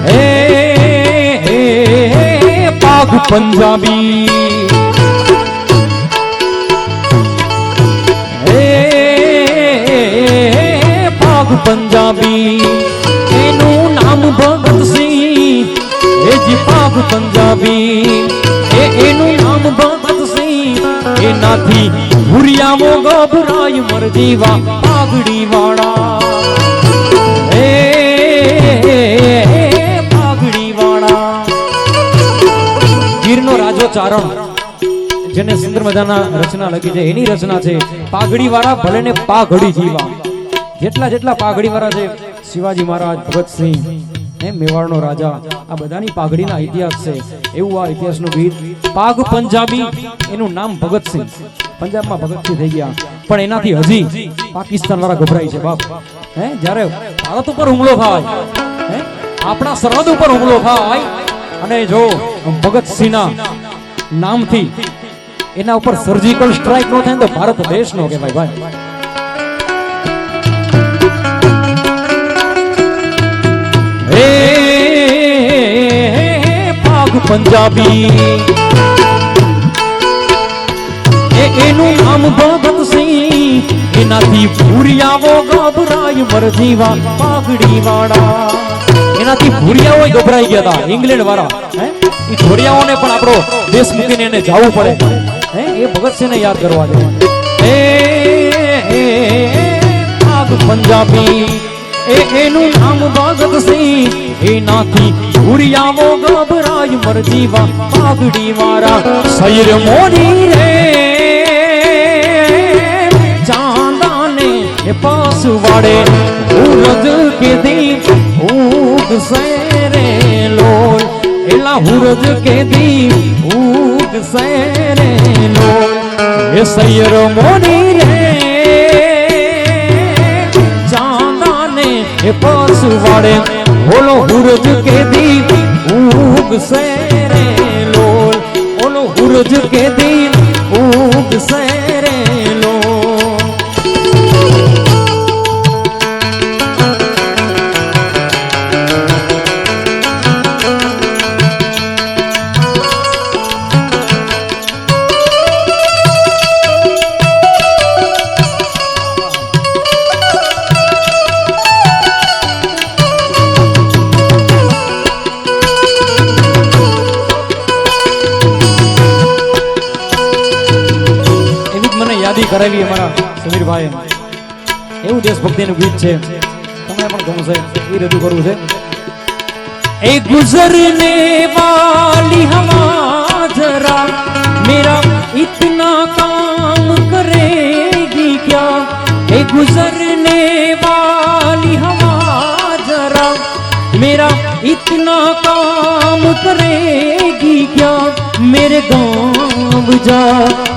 હે પાઘ પંજાબી હે પાઘ પંજાબી એનું નામ ભગતસિંહ એ જી પાઘ પંજાબી એનું નામ ભગતસિંહ એનાથી ભૂરિયામો ગભરાય મર જીવા પાઘડી વાળા હે પાઘડી વાળા ગીરનો રાજો ચારણ જેને સુંદર મજાના રચના લખી છે એની રચના છે પાઘડી વાળા ભલે ને પાઘડી જીવા જેટલા પાઘડી વાળા છે શિવાજી મહારાજ ભગતસિંહ મેવાડનો રાજા આ બધાની પાઘડીના ઇતિહાસ છે એવું આ ઇતિહાસનું ગીત પાઘ પંજાબી એનું નામ ભગતસિંહ પંજાબમાં ભગતસિંહ થઈ ગયા પણ એનાથી હજી પાકિસ્તાન વાળા ગભરાય છે બાપ હે જ્યારે ભારત ઉપર હુમલો થાય હે આપણા સરહદ ઉપર હુમલો થાય અને જો ભગતસિંહના નામથી એના ઉપર સર્જિકલ સ્ટ્રાઇક નો થાય તો ભારત દેશ નો કહેવાય ભાઈ. પાક પંજાબી એનું નામ ભગતસિંહ, એનાથી ભૂરિયાઓ ગભરાય મરજીવા પાઘડી વાળા. એનાથી ભૂરિયાઓ ગભરાઈ ગયા હતા ઇંગ્લેન્ડ વાળા. એ ભૂરિયાઓને પણ આપણો દેશ મૂકીને એને જવું પડે. એ ભગતસિંહને યાદ કરવા દે. પાક પંજાબી એનું નામ ભગતસિંહ, એનાથી ભૂરિયાઓ ગભરાય મરજીવા પાઘડી વાળા. શૈર મોરી રે पास वाड़े हुरज के दी उग सेरे लोल, एला हुरज के दी उग सेरे लोल. ये सैर मोनी रे चांदा ने पास वाड़े बोलो हुरज के दी उग सेरे लोल, बोलो हुरज के दी उग सेरे लोल. કરાવી અમારા સમીરભાઈ. એવું દેશભક્તિનું ગીત છે, તમને પણ ગમશે, એ રજૂ કરવું છે. એ ગુજરને વાલી હવા જરા મેરા ઇતના કામ કરેગી ક્યા. એ ગુજરને વાલી હવા જરા मेरा इतना काम करेगी क्या. मेरे गाँव जा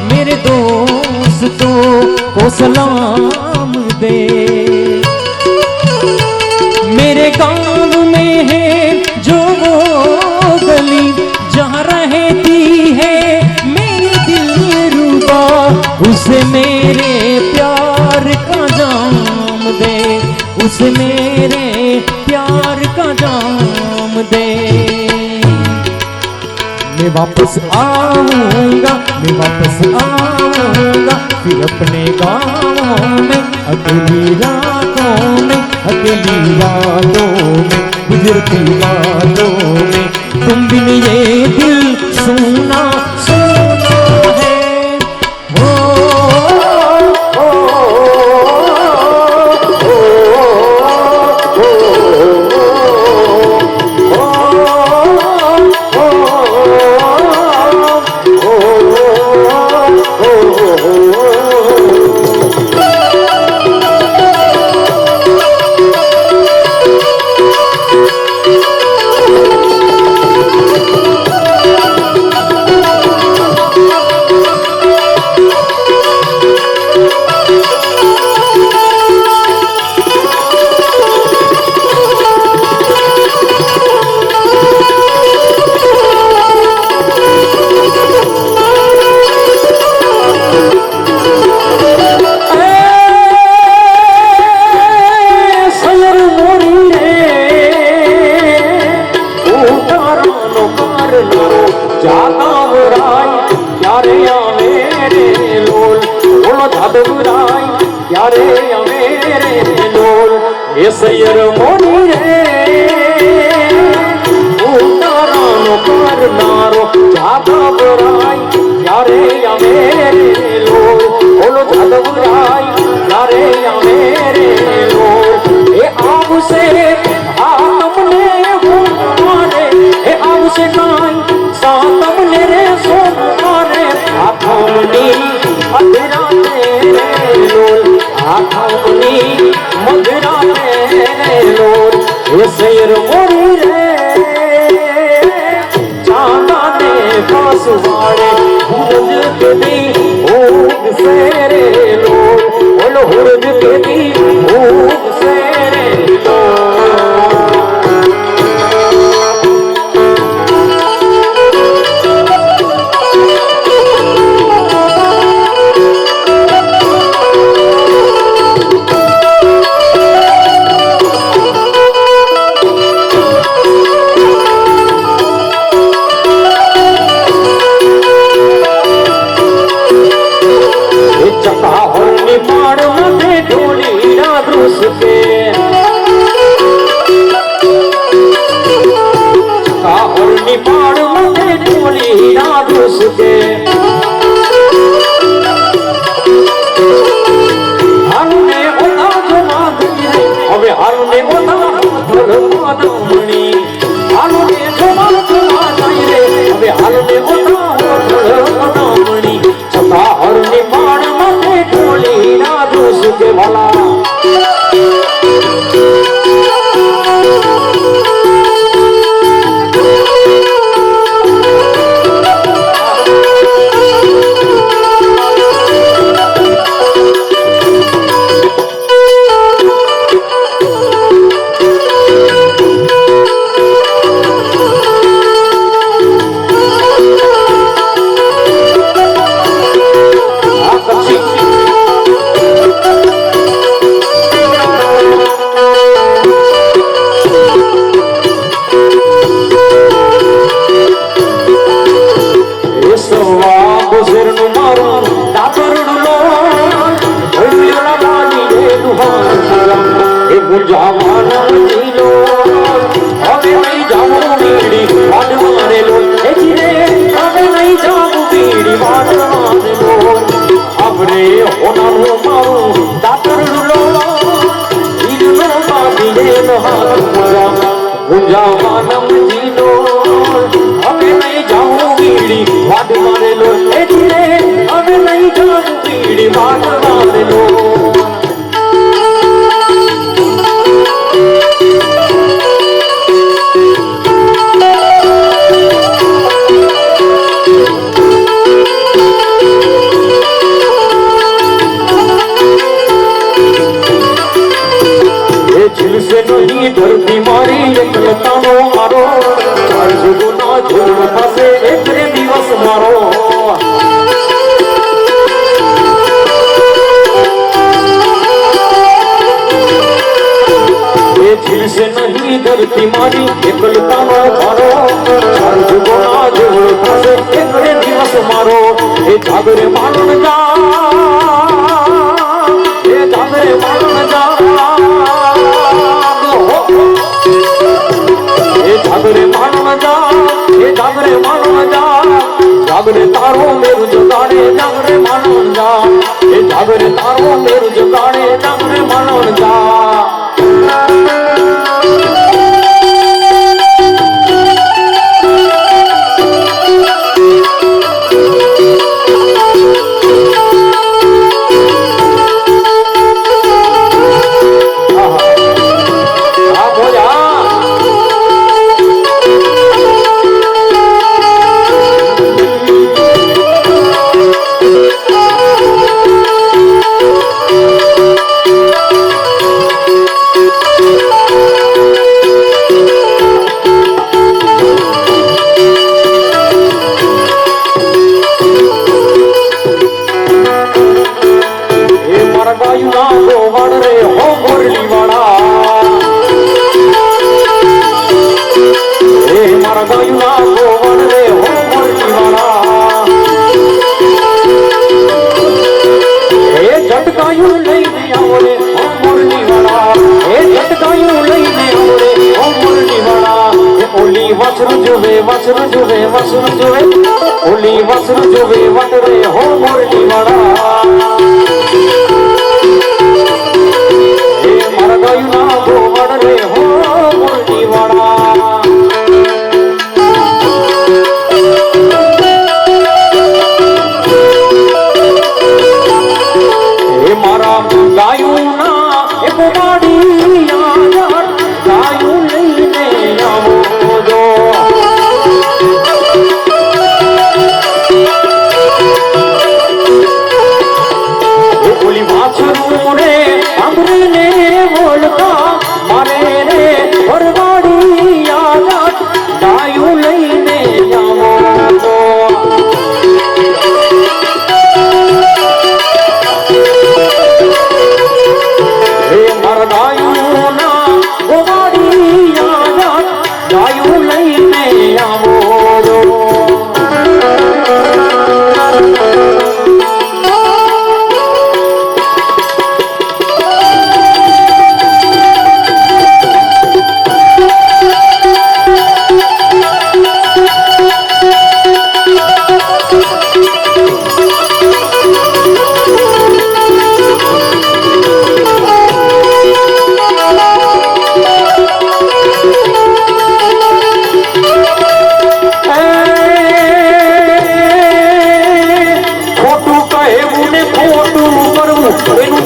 मेरे दोस्तों को सलाम दे. मेरे गाँव में है जो वो गली जहाँ रहती है मेरी दिलरुबा, उसे मेरे प्यार का जाम दे, उसे मेरे प्यार का जाम दे. मैं वापस आऊंगा, मैं वापस आऊंगा फिर अपने गाँव में, अकेली रातों में, अकेली रातों में, गुजरती बातों में. तुम बिन ये दिल सुना सुना है. ओ, ओ, ओ, सैर मोनी रे उतारानो करनारो जादवराय यारे या मेरे लोल. बोलो जादवराय यारे या मेरे लोल. ए आव से आतमने हो मारे, ए आव से काई सातमने रे सो मारे. आथमनी अधरा तेरे लोल, आथमनी मधुरा तेरे लोल. ये सैर मोरी रे चांदा ने पास वाड़े हुरज के दी उग सेरे लोल. बोलो हुरज के दी उग सेरे लोल. નહીં ધરતી મારી એકલતાનો મારો ચાર જુગોના જોડ પાસે એક રે દિવસ મારો झिलसे नहीं धरती मारी एकलता नो मारो चार जुगोना जोड़ पासे एक रे दिवस मारो ए जागरे मानन जा ए जागरे मानन जा ए जागरे मानन जा ए जागरे मानन जा जागरे तारो मेरु जगाड़े जागरे मानन जा ए जागरे तारो मेरु जगाड़े जागरे मानन जा वसरु जुवे ओली वसरु जुवे वट रे हो मुरली वाला हे मर गयु ना गो वट रे हो मुरली वाला हे मारा गायु ना एक बाड़ी यार गायु लईने आवो जो रे अमरे ने बोलता मारे रे भरवाड़ी याद गायु लईने जावो हे मर गायु ना भरवाड़ी याद गायु लईने जावो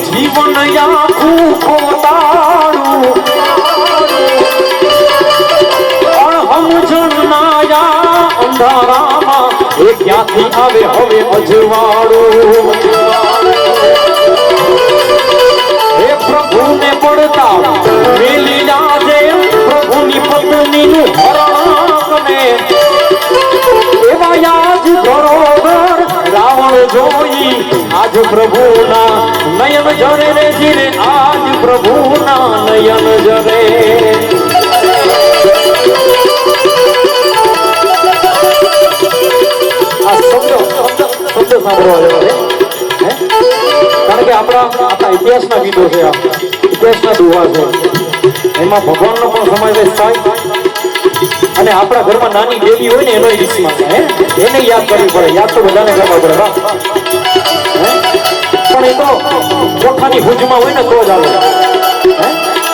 जीवन याखू खोटाड़ू और हम जननाया अंधारामा ए क्याथी आवे हवे अजवाड़ू हे प्रभु ने पड़ता मिली जाजे प्रभु नी पत्नी नु हरण कने एवा याद बरोबर रावण जोई आज प्रभु ना नयन जरे रे जिरे आज प्रभु ना नयन जरे आ शब्द સાંભળવા જેવો છે કારણ કે આપણા ઇતિહાસના ગીતો છે આ ઇતિહાસના દુહા છે એમાં ભગવાનનો પણ સમાવેશ થાય અને આપણા ઘરમાં નાની દેવી હોય ને એનો હિસ્સા છે એને યાદ કરવી પડે યાદ તો બધાને કરવા પડે પણ એ તો કોઠાની ભુજમાં હોય ને તો જ આવે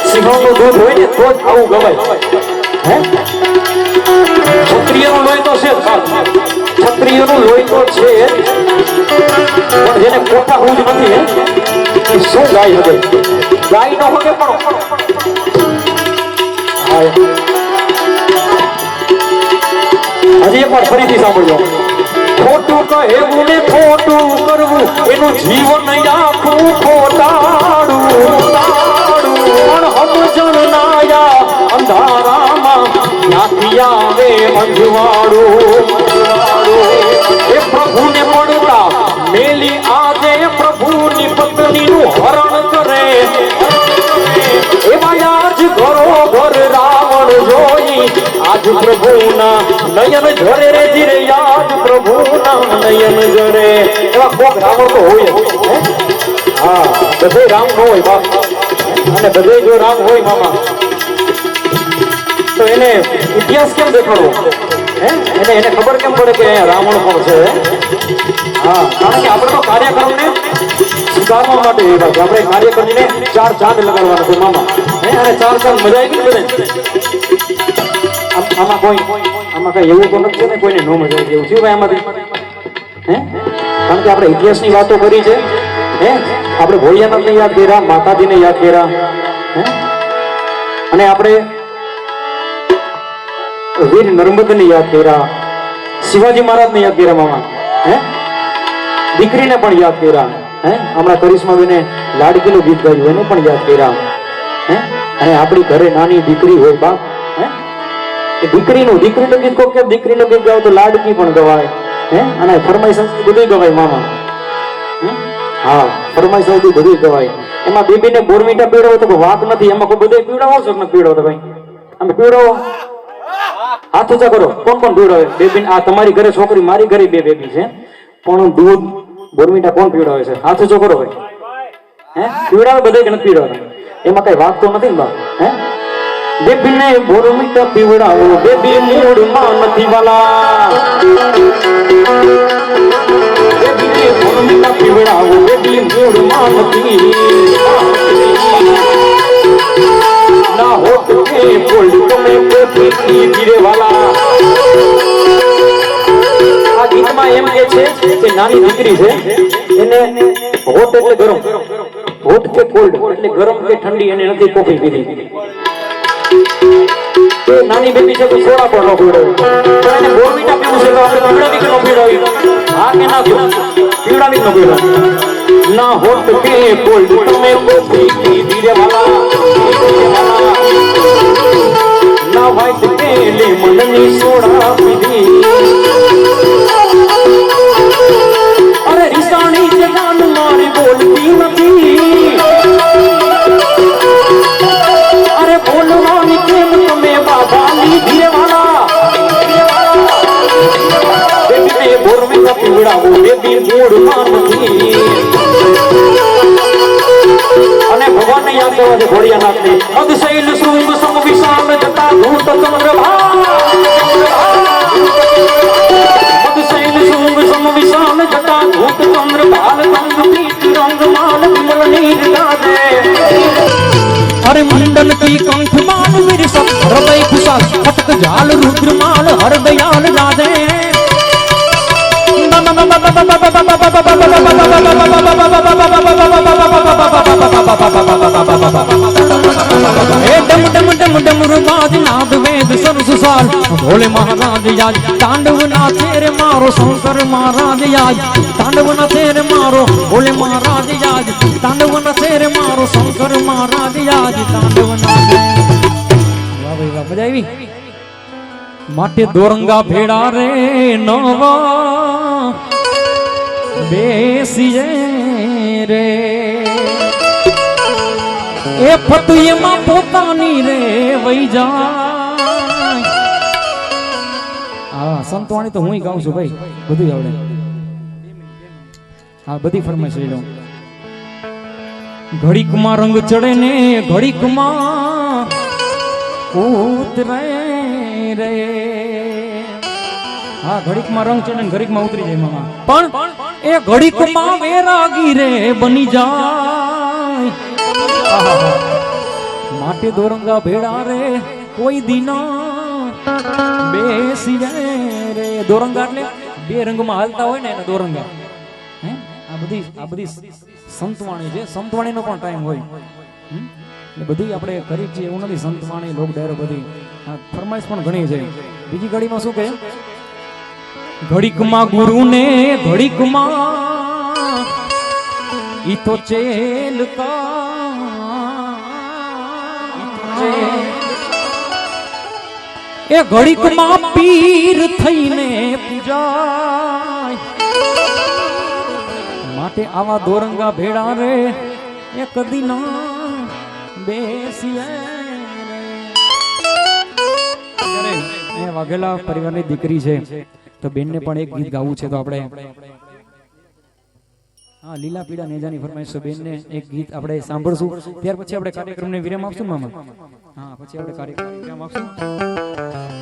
સિંહોનું દૂધ હોય ને તો જ આવું ગવાય ક્ષત્રિયનું લોહી તો છે ક્ષત્રિયનું લોહી તો છે પણ જેને કોઠા ભુજ નથી એ શું ગાય હવે ગાય ન હોય પણ હજી એકવાર ફરીથી સાંભળજો ખોટું કહેવું ને ખોટું કરવું એનું જીવન આખું ખોટાડું પણ સમજણ ના રંજવાડું એ પ્રભુને મળતા મેલી આજે પ્રભુની પત્નીનું હરણ કરે એમાં આજ ઘરો ઘર રાવણ જોઈ આજ પ્રભુના નયન ઝરે રે ધીરે આજ પ્રભુના નયન ઝરે એવા કોક રાવણ તો હોય હે? હા બધે રામ ન હોય બાપ અને બધે જો રામ હોય મામા તો એને ઇતિહાસ કેમ દેખાડવો હે એને ખબર કેમ પડે કે અહીંયા રાવણ પણ છે હા કારણ કે આપણે તો કાર્યક્રમને સ્વીકારવા માટે એ બાજુ આપણે કાર્યક્રમને 4 ચાંદ લગાડવાના છે મામા હે અને 4 ચાંદ મજા આવી ગઈ ને આમાં કઈ એવું તો નથી ને કોઈને નો મજા આવી એવું થયું ભાઈ આમાંથી હે કારણ કે આપણે ઇતિહાસની વાતો કરી છે હે આપણે ભોળિયાનાથને યાદ કર્યા માતાજીને યાદ કર્યા હે અને આપણે વીર નર્મદને યાદ કર્યા શિવાજી મહારાજને યાદ કર્યા મામા હે દીકરીને પણ યાદ કર્યા હે હમણાં કરિશ્માબેને લાડકીનું ગીત ગાયું એને પણ યાદ કર્યા હે અને આપણી ઘરે નાની દીકરી હોય બાપ હે એ દીકરીનું ગીત કહો કે દીકરીનું ગીત ગાવ તો લાડકી પણ ગવાય હે અને ફરમાઈશ બધું ગવાય મામા હા ફરમાઈશ બધું ગવાય એમાં બેબીને બોરમીટા પીવડાવો તો વાક નથી એમાં કોઈ બધે પીવડાવો છો ને પીવડાવો તો ભાઈ અમે પીવડાવો હાથ ઊંચા કરો કોણ કોણ પીવડાવે બેબી આ તમારી ઘરે છોકરી મારી ઘરે 2 બેબી છે પણ દૂધ બોરમીટા કોણ પીવડાવે છે હાથ ઊંચો કરો ભાઈ હે પીવડાવે બધે કે નથી પીવડાવે એમાં કઈ વાક તો નથી ને બા હે બેબીને બોરમીટા પીવડાવો બેબી મૂળમાં નથી વાલા બેબીને બોરમીટા પીવડાવો બેબી મૂળમાં નથી ના હોત કે બોલ તમે પોતી ધીરે વાલા આ ગીતમાં એમ કે છે કે નાની દીકરી છે એને હોટ એટલે ગરમ હોટ કે કોલ્ડ એટલે ગરમ કે ઠંડી એને નથી કોફી પીધી કે નાની બેબી છે તો સોડા પણ ન પીવડાવે પણ એને બોરમીટા પીવું છે તો આપણે પીવડાવી કે ન પીવડાવી હા કે ના પીવડાવી ન પીવડાવી ના હોટ કે કોલ્ડ તમે કોફી પીધી રે વાલા ના વાઈટ કે લેમનની સોડા પીધી અરે ઈસાણી છે જાન મારી બોલતી નથી અરે બોલવાની કેમ તમે બાબા લીધી વાલા બેબી બોરમીટા પીવડાવો બેબી મૂળમાં નથી અને ભગવાનને યાદ કરવા છે ભોળિયાનાથને અગશૈલ શૃંગ સમ વિશાલ જટા ધૂત ચંદ્રભા અગશૈલ શૃંગ સમ વિશાલ જટા ધૂત ચંદ્રભાલ રંગ પ્રીત રંગ માલ વિમલ નીર ગાદે अरे मंडन की कंठ मान मेरे सब हृदय खुशाल फटक जाल रुद्र माल हर दयाल राधे डम डम डम डमरू बाज नाद वेद सरस साल भोले महाराज आज तांडव नाचे रे मारो शंकर महाराज आज तांडव नाचे रे मारो भोले महाराज आज तांडव नाचे रे मारो शंकर महाराज आज तांडव नाचे वाह भाई वाह मजा आई माटे दोरंगा भेड़ा रे नवा बेसिए रे ए फतुए मां पोतानी रे वही जा हाँ संतवाणी तो हुई गाऊं છું ભાઈ બધું આવડે હા બધી ફરમાઈશ લઈ લઉં ઘડીકમાં રંગ ચડે ને ઘડીકમાં ઉતરે રે હા ઘડીકમાં રંગ ચડે ને ઘડીકમાં ઉતરી જાય મામા પણ એ ઘડીકમાં વેરાગી રે બની જાય માटे दोरंगा भेड़ा रे कोई दीना बेसी रे दोरंगा એટલે બે રંગમાં હાલતા હોય ને એને દોરંગા હે આ બધી સંતવાણી છે સંતવાણીનો પણ ટાઈમ હોય એટલે બધી આપણે કરી છે એવું નથી સંતવાણી લોક ડાયરો બધી ફરમાઈશ પણ ઘણી છે બીજી ઘડીમાં શું કહે ઘડીકમાં ગુરુને ઘડીકમાં ઈ તો ચેલ કા એ ઘડીકમાં પીર થઈને પૂજાય માટે આવા દોરંગા ભેડા રે એ કદી ના બેસીએ રે એ વાઘેલા પરિવારની દીકરી છે તો બેનને પણ એક ગીત ગાવું છે તો આપણે હા લીલા પીડા નેજાની ફરમાઈશ બેનને એક ગીત આપણે સાંભળશું ત્યાર પછી આપણે કાર્યક્રમને વિરામ આપશું મામા હા પછી આપણે કાર્યક્રમ વિરામ આપશું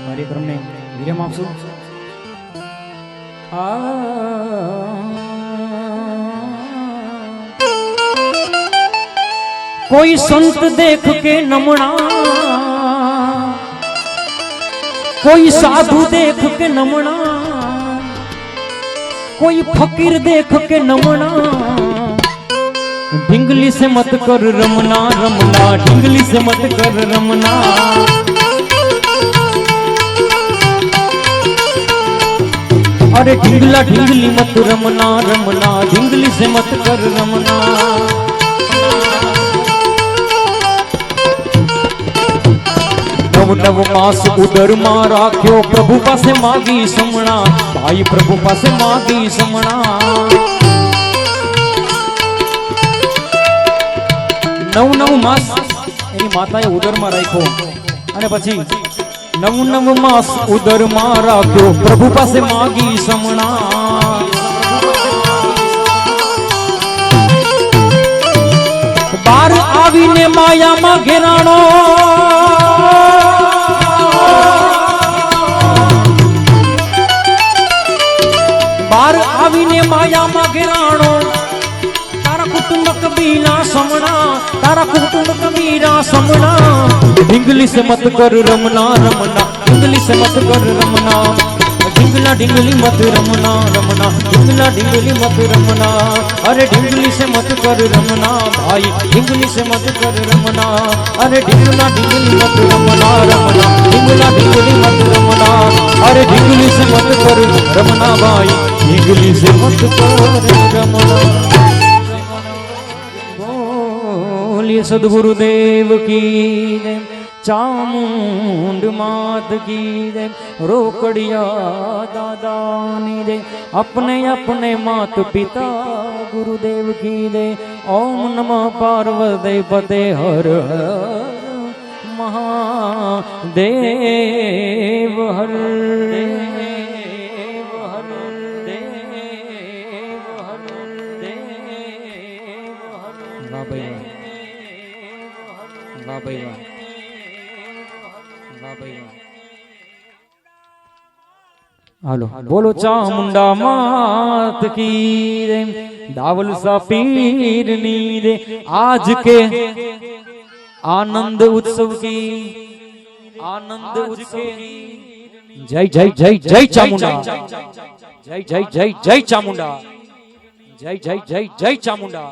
કાર્યક્રમને વિરામ આપશું कोई संत देख के नमना कोई साधु देख के नमना कोई फकीर देख के नमना ढिंगली से मत कर रमना रमना ढिंगली से मत कर रमना अरे ढिंगला ढिंगली मत रमना रमना ढिंगली से मत कर रमना नव मास उदर में राख्यो प्रभु पासे मागी समणा भाई प्रभु पासे मागी समणा नव मास एनी माताए उदर में राख्यो अने पछी नव मास उदर में राख्यो प्रभु पासे मागी समणा बार आवीने माया में घेराणो बार आवीने माया में घेराणो तारा कुटुंब कबीला समणा तारा कुटुंब कबीला समणा ढिंगली से मत कर रमना रमना ढिंगली से मत कर रमना ढिंगला ढिंगली मत रमना रमना, ढिंगला ढिंगली मत रमना, अरे ढिंगली से मत कर रमना भाई, ढिंगली से मत कर रमना, अरे ढिंगला ढिंगली मत रमना रमना, ढिंगला ढिंगली मत रमना, अरे ढिंगली से मत कर रमना भाई, ढिंगली से मत कर रमना। बोलिए सद्गुरुदेव की जय, चामुंड मात की जय, रोकड़िया दादानी जय, अपने अपने मात पिता गुरुदेव की जय। ओम नमः पार्वती पते हर महादेव हर हेलो बोलो चामुंडा मात की रे, दावल सा पीर नी रे, आज के आनंद उत्सव की, आनंद उत्सव की जय जय जय जय चामुंडा, जय जय जय जय चामुंडा, जय जय जय जय चामुंडा।